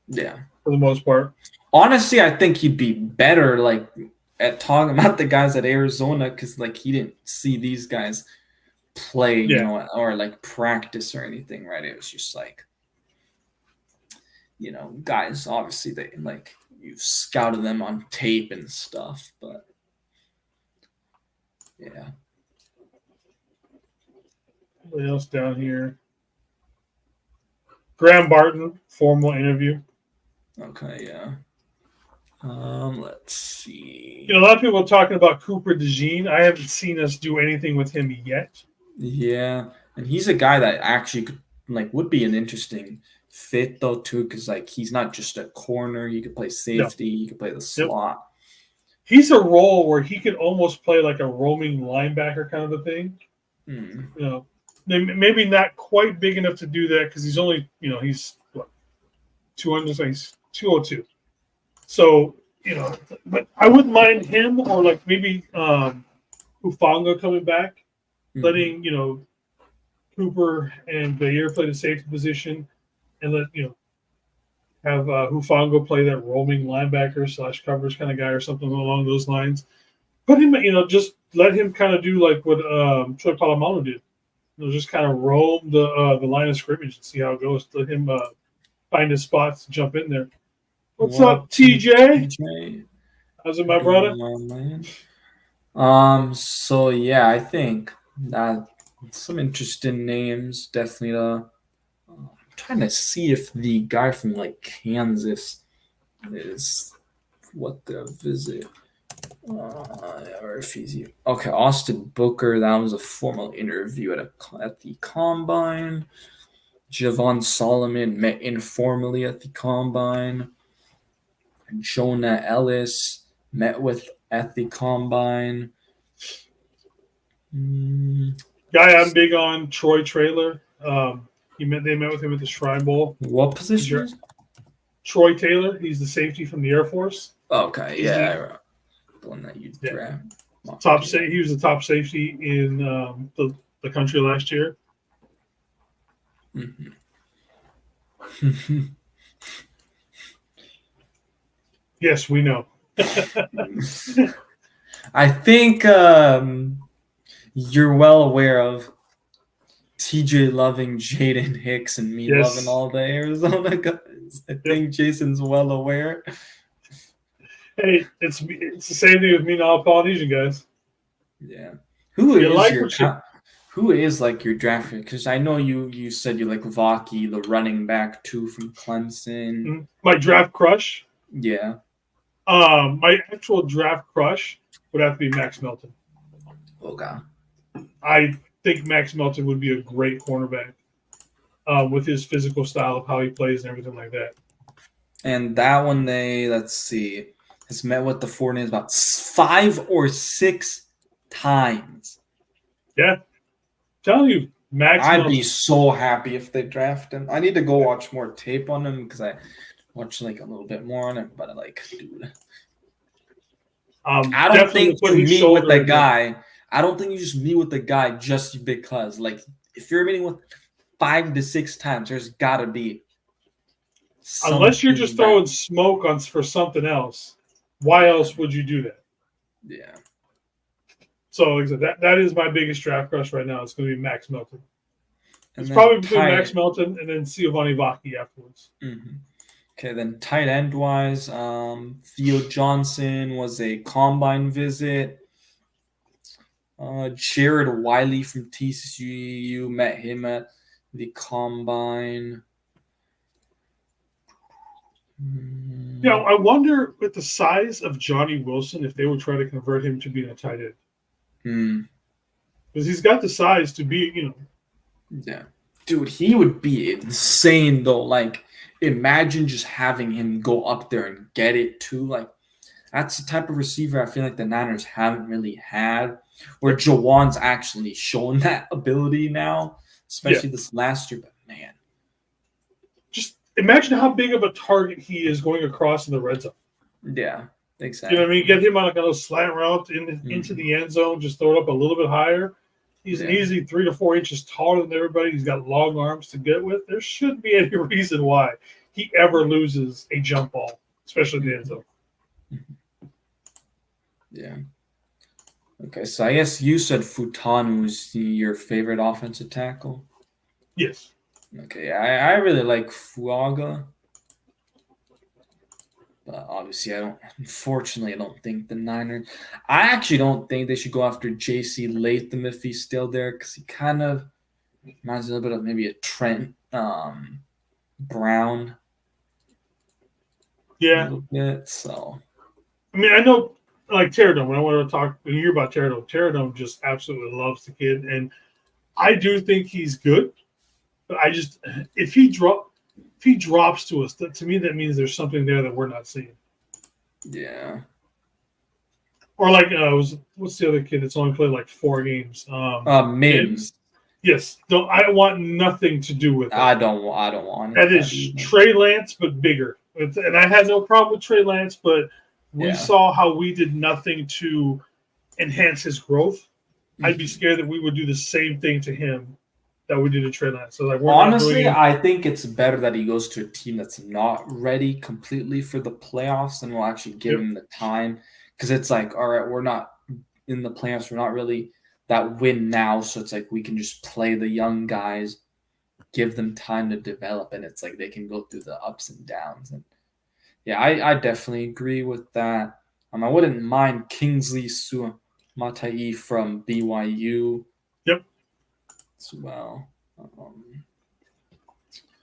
Yeah. for the most part. Honestly, I think he'd be better like at talking about the guys at Arizona because like he didn't see these guys play, you know, or like practice or anything, right? It was just like, you know, guys, obviously they like you've scouted them on tape and stuff, but yeah. What else down here? Graham Barton, formal interview. Okay, yeah. Let's see. A lot of people are talking about Cooper DeJean. I haven't seen us do anything with him yet. Yeah, and he's a guy that actually could like would be an interesting fit though too, because like he's not just a corner. He could play safety. He could play the slot. He's a role where he could almost play like a roaming linebacker kind of a thing. Maybe not quite big enough to do that because he's only, he's what, 200, he's 202. So, but I wouldn't mind him or like maybe Hufanga coming back, letting, Cooper and Bayer play the safety position and let, have Hufanga play that roaming linebacker / covers kind of guy or something along those lines. Put him, just let him kind of do like what Troy Polamalu did. Just kind of roam the line of scrimmage and see how it goes. Let him find his spots to jump in there. What's up, TJ? How's it, my brother? So yeah, I think that some interesting names. Definitely. I'm trying to see if the guy from like Kansas is what the visit. Or if he's here. Okay, Austin Booker. That was a formal interview at the combine. Javon Solomon met informally at the combine. Jonah Ellis met with at the combine. Guy I'm big on, Troy Traylor. They met with him at the Shrine Bowl. What position? Troy Taylor. He's the safety from the Air Force. Okay, yeah. The one that you draft. He was the top safety in the country last year. Yes, we know. I think you're well aware of TJ loving Jaden Hicks and me loving all the Arizona guys. I think Jason's well aware. Hey, it's the same thing with me and all Polynesian guys. Yeah. Who is like your draft pick? Because I know you said you like Vaki, the running back too from Clemson. My draft crush? Yeah. My actual draft crush would have to be Max Melton. Okay. I think Max Melton would be a great cornerback with his physical style of how he plays and everything like that. And that one, let's see, has met with the 49ers about 5 or 6 times. Yeah. I'm telling you, Max I'd Melton. be so happy if they draft him. I need to go watch more tape on him because I watched like a little bit more on him, but dude. I don't think you meet with the guy. I don't think you just meet with the guy just because. Like, if you're meeting with 5 to 6 times, there's got to be unless you're just throwing smoke for something else. Why else would you do that? Yeah. So like I said, that is my biggest draft crush right now. It's going to be Max Melton. It's probably between Max Melton and then Giovanni Vaki afterwards. Mm-hmm. Okay, then tight end wise, Theo Johnson was a combine visit. Jared Wiley from TCU met him at the combine. You know, I wonder with the size of Johnny Wilson if they would try to convert him to being a tight end. Because he's got the size to be, you know. Yeah. Dude, he would be insane, though. Like, imagine just having him go up there and get it, too. Like, that's the type of receiver I feel like the Niners haven't really had, where Jawan's actually shown that ability now, especially this last year. But, man. Just imagine how big of a target he is going across in the red zone. Yeah, exactly. You know what I mean? Get him on like a little slant route into the end zone, just throw it up a little bit higher. He's easily 3 to 4 inches taller than everybody. He's got long arms to get with. There shouldn't be any reason why he ever loses a jump ball, especially in the end zone. Yeah. Okay, so I guess you said Futanu is your favorite offensive tackle? Yes. Okay, I really like Fuaga. But obviously, unfortunately, I don't think the Niners. I actually don't think they should go after J.C. Latham if he's still there, because he kind of reminds me a little bit of maybe a Trent Brown. Yeah. A little bit, so. I mean, I know, like Terradome, when I want to hear about Terradome just absolutely loves the kid. And I do think he's good. But if he drops to us, to me, that means there's something there that we're not seeing. Yeah. Or like, what's the other kid that's only played like 4 games? Mims. Yes. I want nothing to do with it. I don't want it. That is Trey Lance, but bigger. And I had no problem with Trey Lance, but we saw how we did nothing to enhance his growth. I'd be scared that we would do the same thing to him that we did to Trey Lance. So like, honestly, I think it's better that he goes to a team that's not ready completely for the playoffs, and we'll actually give him the time, because it's like, all right, we're not in the playoffs, we're not really that win now, so it's like we can just play the young guys, give them time to develop, and it's like they can go through the ups and downs. And yeah, I definitely agree with that. I wouldn't mind Kingsley Sumatai from BYU. Yep. As well.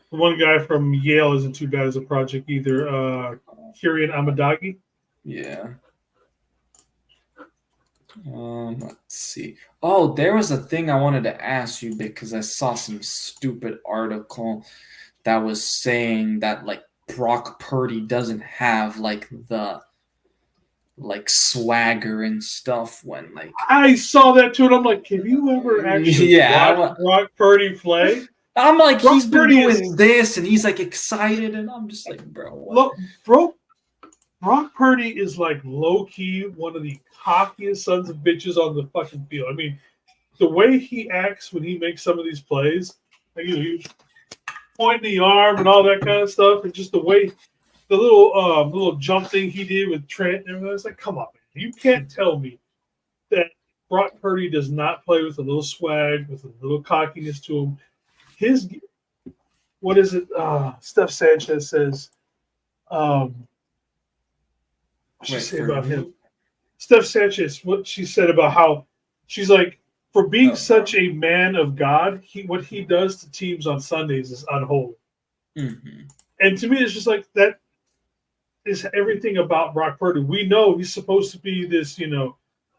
One guy from Yale isn't too bad as a project either. Kirian Amadagi. Yeah. Let's see. Oh, there was a thing I wanted to ask you, because I saw some stupid article that was saying that like Brock Purdy doesn't have like the swagger and stuff when like I saw that too, and I'm like, have you ever actually watched Brock Purdy play? I'm like, Brock he's been doing this and he's like excited, and I'm just like, bro, Brock Purdy is like low key one of the cockiest sons of bitches on the fucking field. I mean, the way he acts when he makes some of these plays, like he's pointing the arm and all that kind of stuff, and just the way the little jump thing he did with Trent and everything. It's like, come on, man. You can't tell me that Brock Purdy does not play with a little swag, with a little cockiness to him. What is it? Steph Sanchez says, what she say about him? Steph Sanchez, what she said about how she's like, for being such a man of God, what he does to teams on Sundays is unholy. Mm-hmm. And to me, it's just like that is everything about Brock Purdy. We know he's supposed to be this,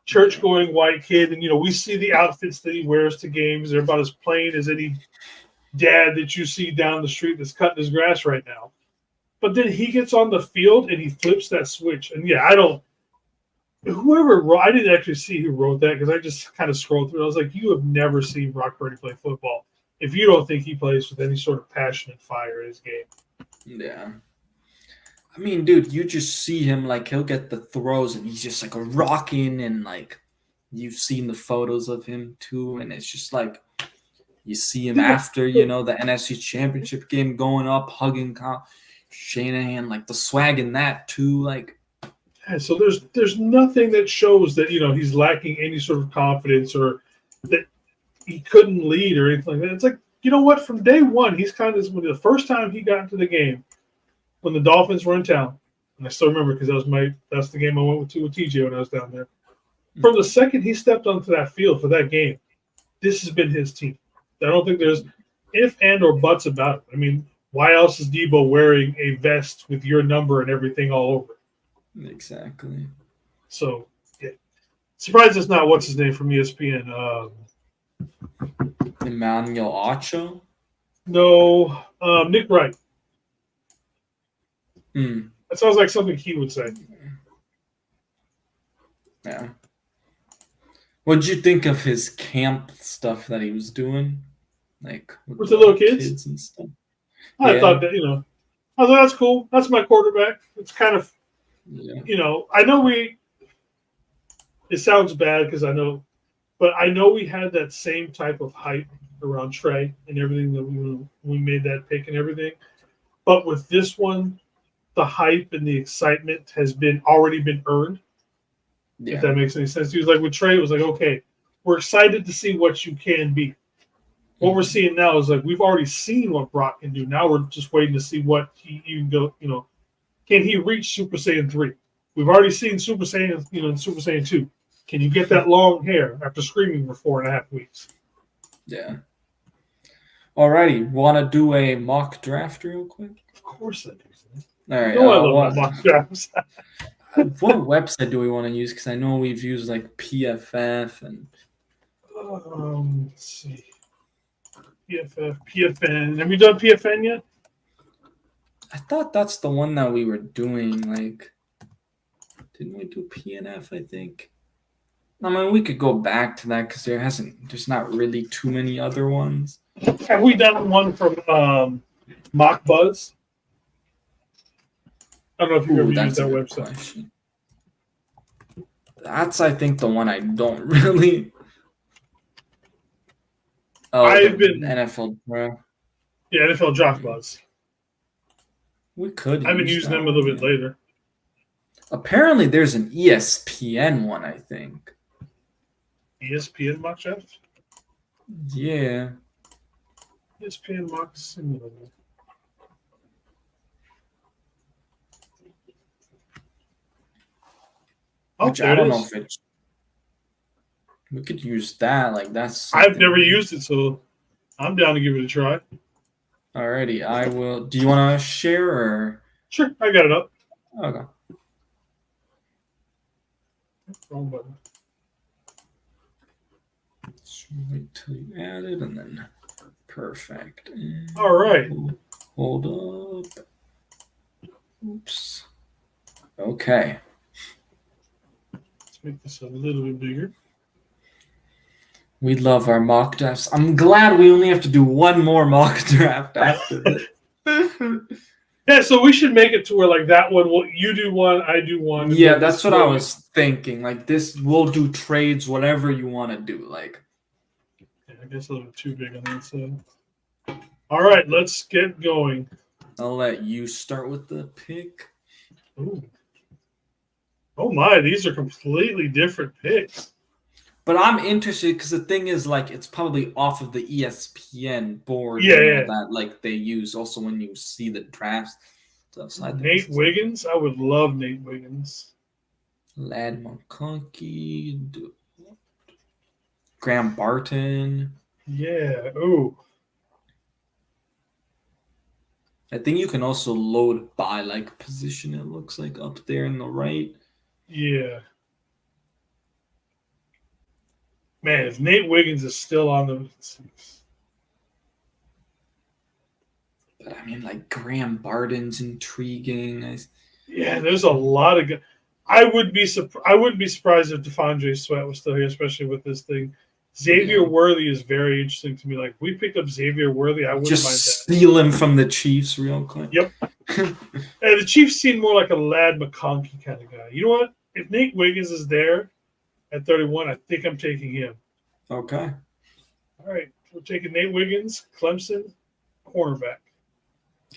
church-going white kid, and we see the outfits that he wears to games. They're about as plain as any dad that you see down the street that's cutting his grass right now. But then he gets on the field and he flips that switch. And I didn't actually see who wrote that, because I just kind of scrolled through. I was like, you have never seen Brock Purdy play football if you don't think he plays with any sort of passion and fire in his game. Yeah. I mean, dude, you just see him, like, he'll get the throws and he's just like rocking, and like you've seen the photos of him too, and it's just like you see him after, the NFC Championship game going up, hugging Kyle Shanahan, like the swag in that too, like. Yeah, so there's nothing that shows that he's lacking any sort of confidence or that he couldn't lead or anything like that. It's like, you know what? From day one, he's kind of the first time he got into the game when the Dolphins were in town, and I still remember because that's the game I went with TJ when I was down there. From the second he stepped onto that field for that game, this has been his team. I don't think there's if and or buts about it. I mean, Why else is Debo wearing a vest with your number and everything all over? Exactly. So, yeah. Surprised it's not what's his name from ESPN. Emmanuel Ocho. No, Nick Wright. Hmm. That sounds like something he would say. Yeah. What'd you think of his camp stuff that he was doing? Like With the little kids? kids and stuff? I Yeah. thought that, I thought that's cool. That's my quarterback. It's kind of, Yeah. I know it sounds bad because I know, but I know we had that same type of hype around Trey and everything that we made that pick and everything. But with this one, the hype and the excitement has already been earned. If Yeah. that makes any sense. He was like with Trey, it was like, okay, we're excited to see what you can be. What we're seeing now is like we've already seen what Brock can do. Now we're just waiting to see what he can go. Can he reach Super Saiyan 3? We've already seen Super Saiyan, in Super Saiyan 2. Can you get that long hair after screaming for 4.5 weeks? Yeah. Alrighty. Want to do a mock draft real quick? Of course I do. All right. I love my mock drafts. What website do we want to use? Because I know we've used like PFF and. Let's see. PFN. Have you done PFN yet? I thought that's the one that we were doing. Like, didn't we do PNF? I think. I mean, we could go back to that because there's not really too many other ones. Have we done one from Mock Buzz? I don't know if you've ever used that website. Question. That's, I think, the one I don't really. Oh, I've been NFL Draft. Yeah, NFL Draft Buzz. We could. I've been using them a little bit later. Apparently, there's an ESPN one. I think. ESPN mock draft. Yeah. ESPN mock simulator. Which I don't know if it's. We could use that. Like that's. I've never used it, so I'm down to give it a try. Alrighty, I will. Do you want to share or? Sure, I got it up. Okay. Wrong button. Just wait till you add it, and then perfect. And all right. Hold up. Oops. Okay. Let's make this a little bit bigger. We love our mock drafts. I'm glad we only have to do one more mock draft after this. Yeah, so we should make it to where like that one, you do one, I do one. Yeah, that's what I was thinking. Like this, we'll do trades, whatever you want to do. Like, yeah, I guess a little too big on that side. All right, let's get going. I'll let you start with the pick. Ooh. Oh my, these are completely different picks. But I'm interested because the thing is, like, it's probably off of the ESPN board. Yeah. That like they use also when you see the drafts. So Nate Wiggins, I would love Nate Wiggins. Lad McConkey, Graham Barton. Yeah. Ooh. I think you can also load by like position. It looks like up there in the right. Yeah. Man, if Nate Wiggins is still on the. But I mean, like Graham Barton's intriguing. Yeah, there's a lot of good. I wouldn't be surprised if DeFondre Sweat was still here, especially with this thing. Xavier Worthy is very interesting to me. Like we picked up Xavier Worthy, I wouldn't mind that. Steal him from the Chiefs real quick. Yep. And the Chiefs seem more like a Lad McConkey kind of guy. You know what? If Nate Wiggins is there at 31, I think I'm taking him. Okay. All right, we're taking Nate Wiggins, Clemson, cornerback.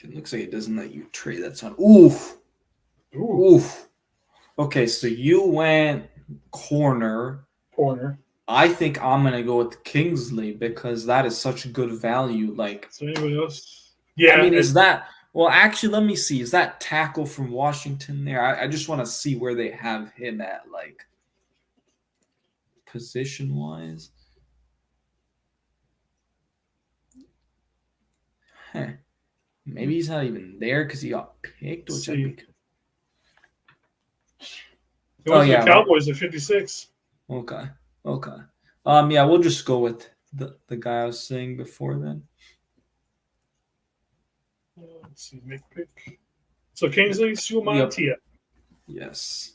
It looks like it doesn't let you trade. That's on. Oof. Oof. Okay, so you went corner. I think I'm gonna go with Kingsley because that is such good value. Like, so anybody else? Yeah. I mean, is that? Well, actually, let me see. Is that tackle from Washington there? I just want to see where they have him at, like, position wise. Maybe he's not even there because he got picked, Let's which I'd see. be. He Oh went to the yeah. Cowboys at 56. Okay. Okay. Yeah, we'll just go with the guy I was saying before then. Let's see. Make pick. So Kingsley Sumantia. Yes.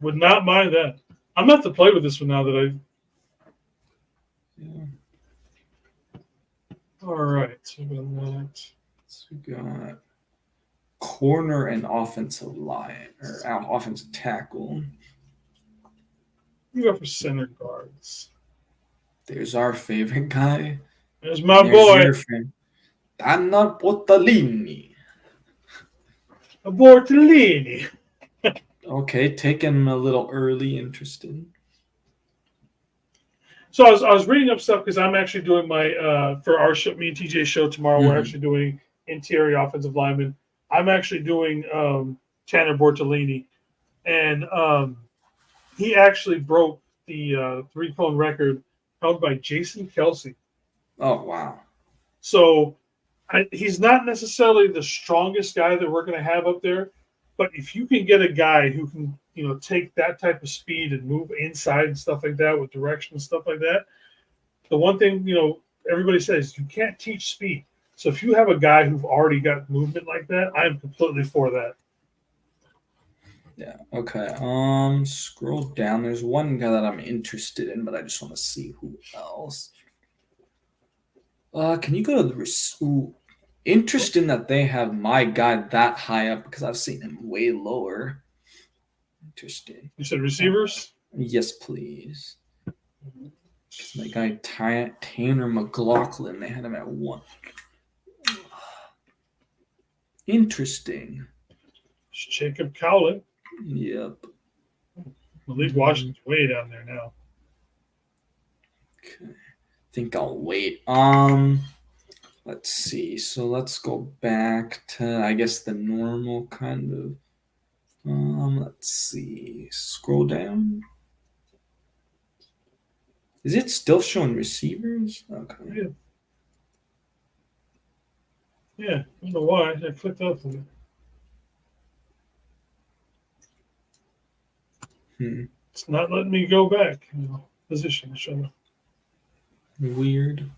Would not mind that. I'm going to have to play with this one now that I. Yeah. All right. So we got that. So we got corner and offensive line or offensive tackle. We go for center guards. There's our favorite guy. There's my There's boy. your friend. Anna Pottalini. Bortolini. Okay, taking him a little early. Interesting. So I was reading up stuff because I'm actually doing my for our show, me and TJ show tomorrow. We're actually doing interior offensive lineman. I'm actually doing Tanner Bortolini, and he actually broke the 3-cone record held by Jason Kelsey. Oh wow. So he's not necessarily the strongest guy that we're going to have up there, but if you can get a guy who can, take that type of speed and move inside and stuff like that with direction and stuff like that, the one thing, everybody says you can't teach speed. So if you have a guy who's already got movement like that, I'm completely for that. Yeah. Okay. Scroll down. There's one guy that I'm interested in, but I just want to see who else. Can you go to the Ooh, interesting that they have my guy that high up because I've seen him way lower. Interesting. You said receivers? Yes, please. My guy Tanner McLaughlin, they had him at 1. Interesting. It's Jacob Cowlin. Yep. Malik Washington's way down there now. Okay. I think I'll wait. Let's see. So let's go back to, I guess, the normal kind of. Let's see. Scroll down. Is it still showing receivers? Okay. Yeah. I don't know why. I clicked off of it. It's not letting me go back. Position. Weird.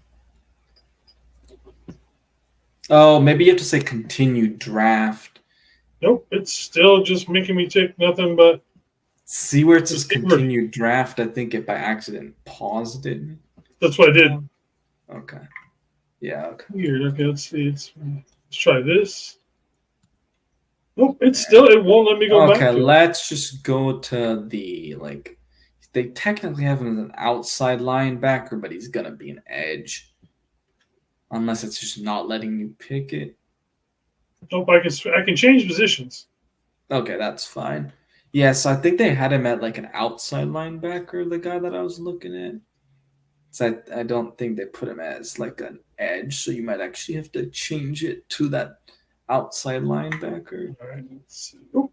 Oh, maybe you have to say continue draft. Nope, it's still just making me tick nothing but. See where it says continue draft? I think if by accident paused it. That's what I did. Okay. Yeah. Okay. Weird. Okay, let's see. Let's try this. Nope, it won't let me go back. Okay, let's just go to the They technically have him as an outside linebacker, but he's gonna be an edge. Unless it's just not letting you pick it. Nope, I can change positions. Okay, that's fine. Yes, I think they had him at an outside linebacker, the guy that I was looking at. So I don't think they put him as an edge, so you might actually have to change it to that outside linebacker. All right, let's see. Oh,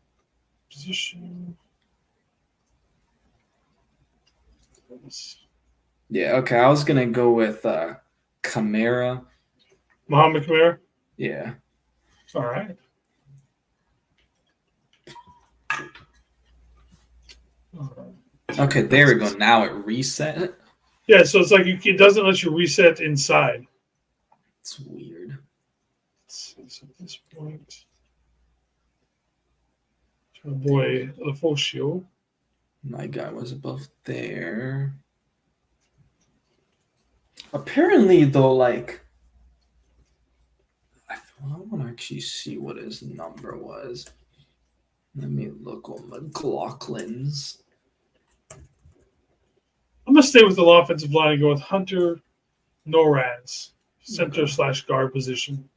position. Yeah, okay. I was gonna go with Kamara. Muhammad Kamara? Yeah. All right. Okay, there we go. Now it reset. Yeah, so it's it doesn't let you reset inside. It's weird. Let's see, so at this point, oh boy, Lafosio. My guy was above there. Apparently, though, I want to actually see what his number was. Let me look on McLaughlin's. I'm going to stay with the offensive line and go with Hunter Noraz, center/guard position.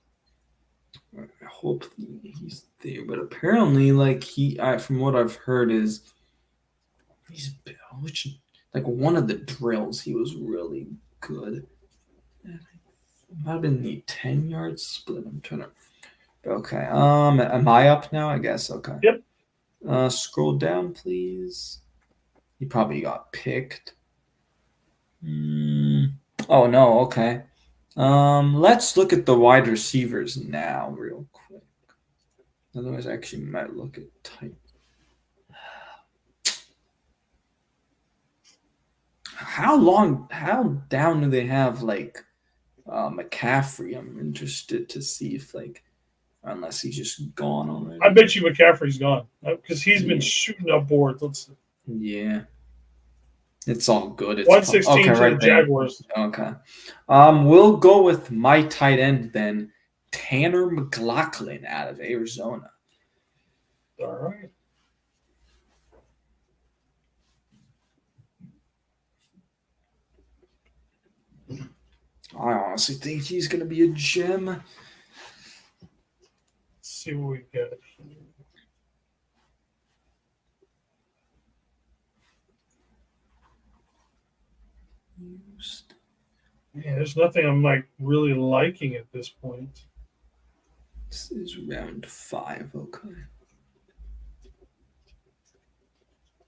I hope he's there, but apparently, from what I've heard, is one of the drills he was really good. Might have been the 10-yard split. I'm trying to. Okay. Am I up now? I guess. Okay. Yep. Scroll down, please. He probably got picked. Oh no. Okay. Let's look at the wide receivers now, real quick. Otherwise, I actually might look at tight. How down do they have like McCaffrey? I'm interested to see if like, unless he's just gone already. I bet you McCaffrey's gone because he's been shooting up boards. Let's see. Yeah. It's all good. It's 116 okay, to right the there. Jaguars. Okay. We'll go with my tight end then, Tanner McLaughlin out of Arizona. All right. I honestly think he's going to be a gem. Let's see what we get. Yeah, there's nothing I'm like really liking at this point. This is round 5. Okay.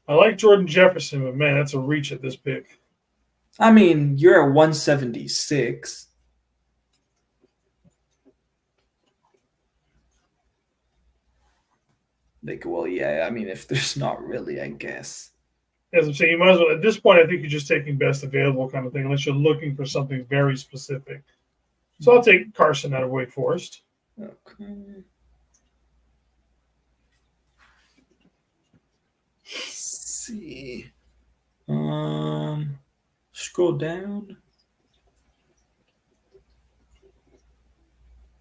I like Jordan Jefferson, but man, that's a reach at this pick. I mean, you're at 176. Like, well, yeah, I mean, if there's not really, I guess. As I'm saying, you might as well, at this point, I think you're just taking best available kind of thing, unless you're looking for something very specific. So I'll take Carson out of Wake Forest. Okay. Let's see. Scroll down.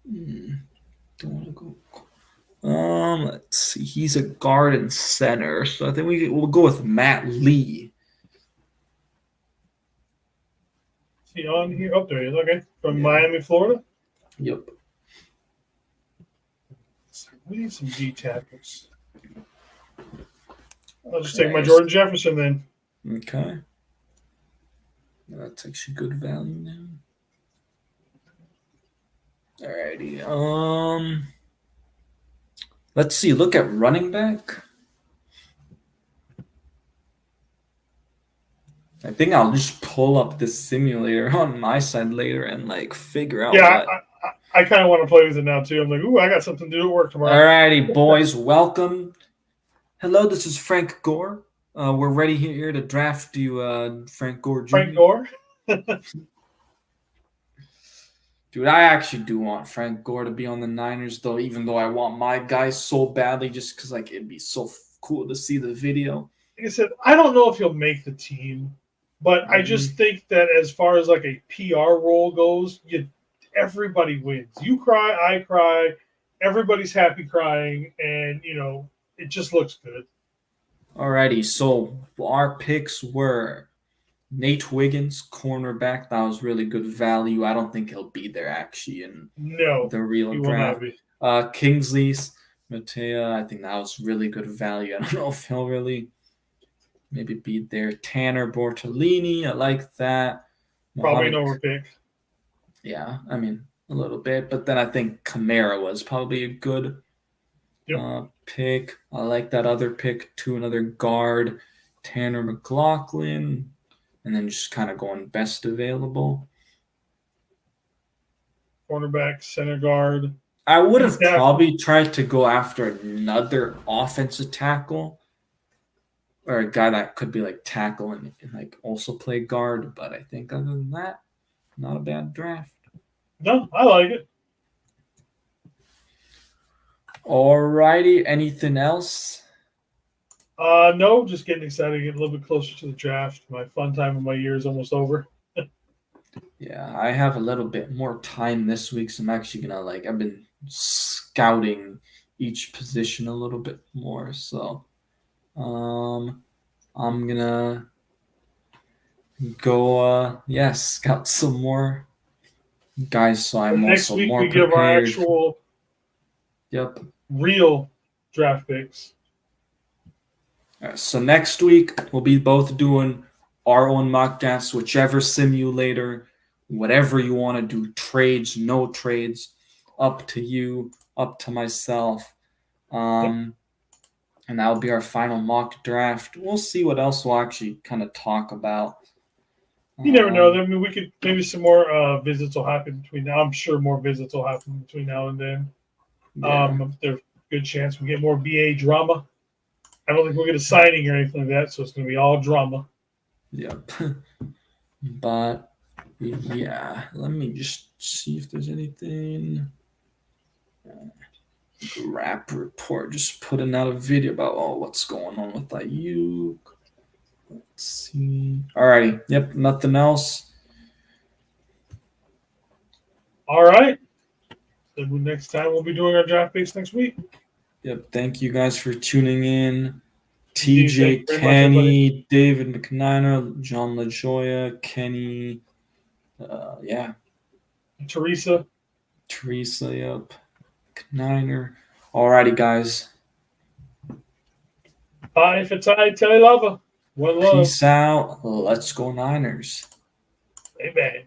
Don't want to go. Let's see. He's a guard and center, so I think we'll go with Matt Lee. Is he on here? Oh, there he is. Okay, from Miami, Florida. Yep. We need some D tackles. I'll just take my Jordan Jefferson then. Okay. That's actually good value now. Alrighty. Let's see. Look at running back. I think I'll just pull up this simulator on my side later and like figure out. Yeah, I kind of want to play with it now too. I'm like, ooh, I got something to do at work tomorrow. Alrighty, boys, welcome. Hello, this is Frank Gore. We're ready here to draft you, Frank Gore Jr. Frank Gore? Dude, I actually do want Frank Gore to be on the Niners, though, even though I want my guy so badly just because like it'd be so cool to see the video. Like I said, I don't know if he'll make the team, but I just think that as far as like a PR role goes, everybody wins. You cry, I cry, everybody's happy crying, and it just looks good. Alrighty, so our picks were Nate Wiggins, cornerback. That was really good value. I don't think he'll be there actually in the real draft. Kingsley Matea, I think that was really good value. I don't know if he'll really maybe be there. Tanner Bortolini, I like that. Probably an overpick. Yeah, I mean a little bit, but then I think Kamara was probably a good pick. I like that other pick too. Another guard, Tanner McLaughlin. And then just kind of going best available. Cornerback, center guard. I would have probably tried to go after another offensive tackle or a guy that could be like tackle and like also play guard. But I think other than that, not a bad draft. No, I like it. Alrighty. Anything else? No, just getting excited to get a little bit closer to the draft. My fun time of my year is almost over. Yeah, I have a little bit more time this week, so I'm actually gonna I've been scouting each position a little bit more. So I'm gonna go scout some more guys, so I'm next also week more we prepared. Give our actual real draft picks. So next week we'll be both doing our own mock drafts, whichever simulator, whatever you want to do, trades, no trades, up to you, up to myself. And that'll be our final mock draft. We'll see what else we'll actually kind of talk about. You never know. I mean, we could maybe some more visits will happen between now. I'm sure more visits will happen between now and then. Yeah. There's a good chance we get more BA drama. I don't think we'll get a signing or anything like that, so it's going to be all drama. Yep. But yeah, let me just see if there's anything. Rap report just putting out a video about what's going on with Ayuk. Let's see. Alrighty. Yep. Nothing else. All right. So next time we'll be doing our draft picks next week. Yep. Thank you guys for tuning in. Indeed, thank TJ you very much, everybody. Kenny, David McNiner, John LaJoya, Kenny. Yeah. Teresa. Teresa. Yep. Niner. Alrighty, guys. Bye, Fatai, Tele Lava. One love. Peace out. Let's go Niners. Amen.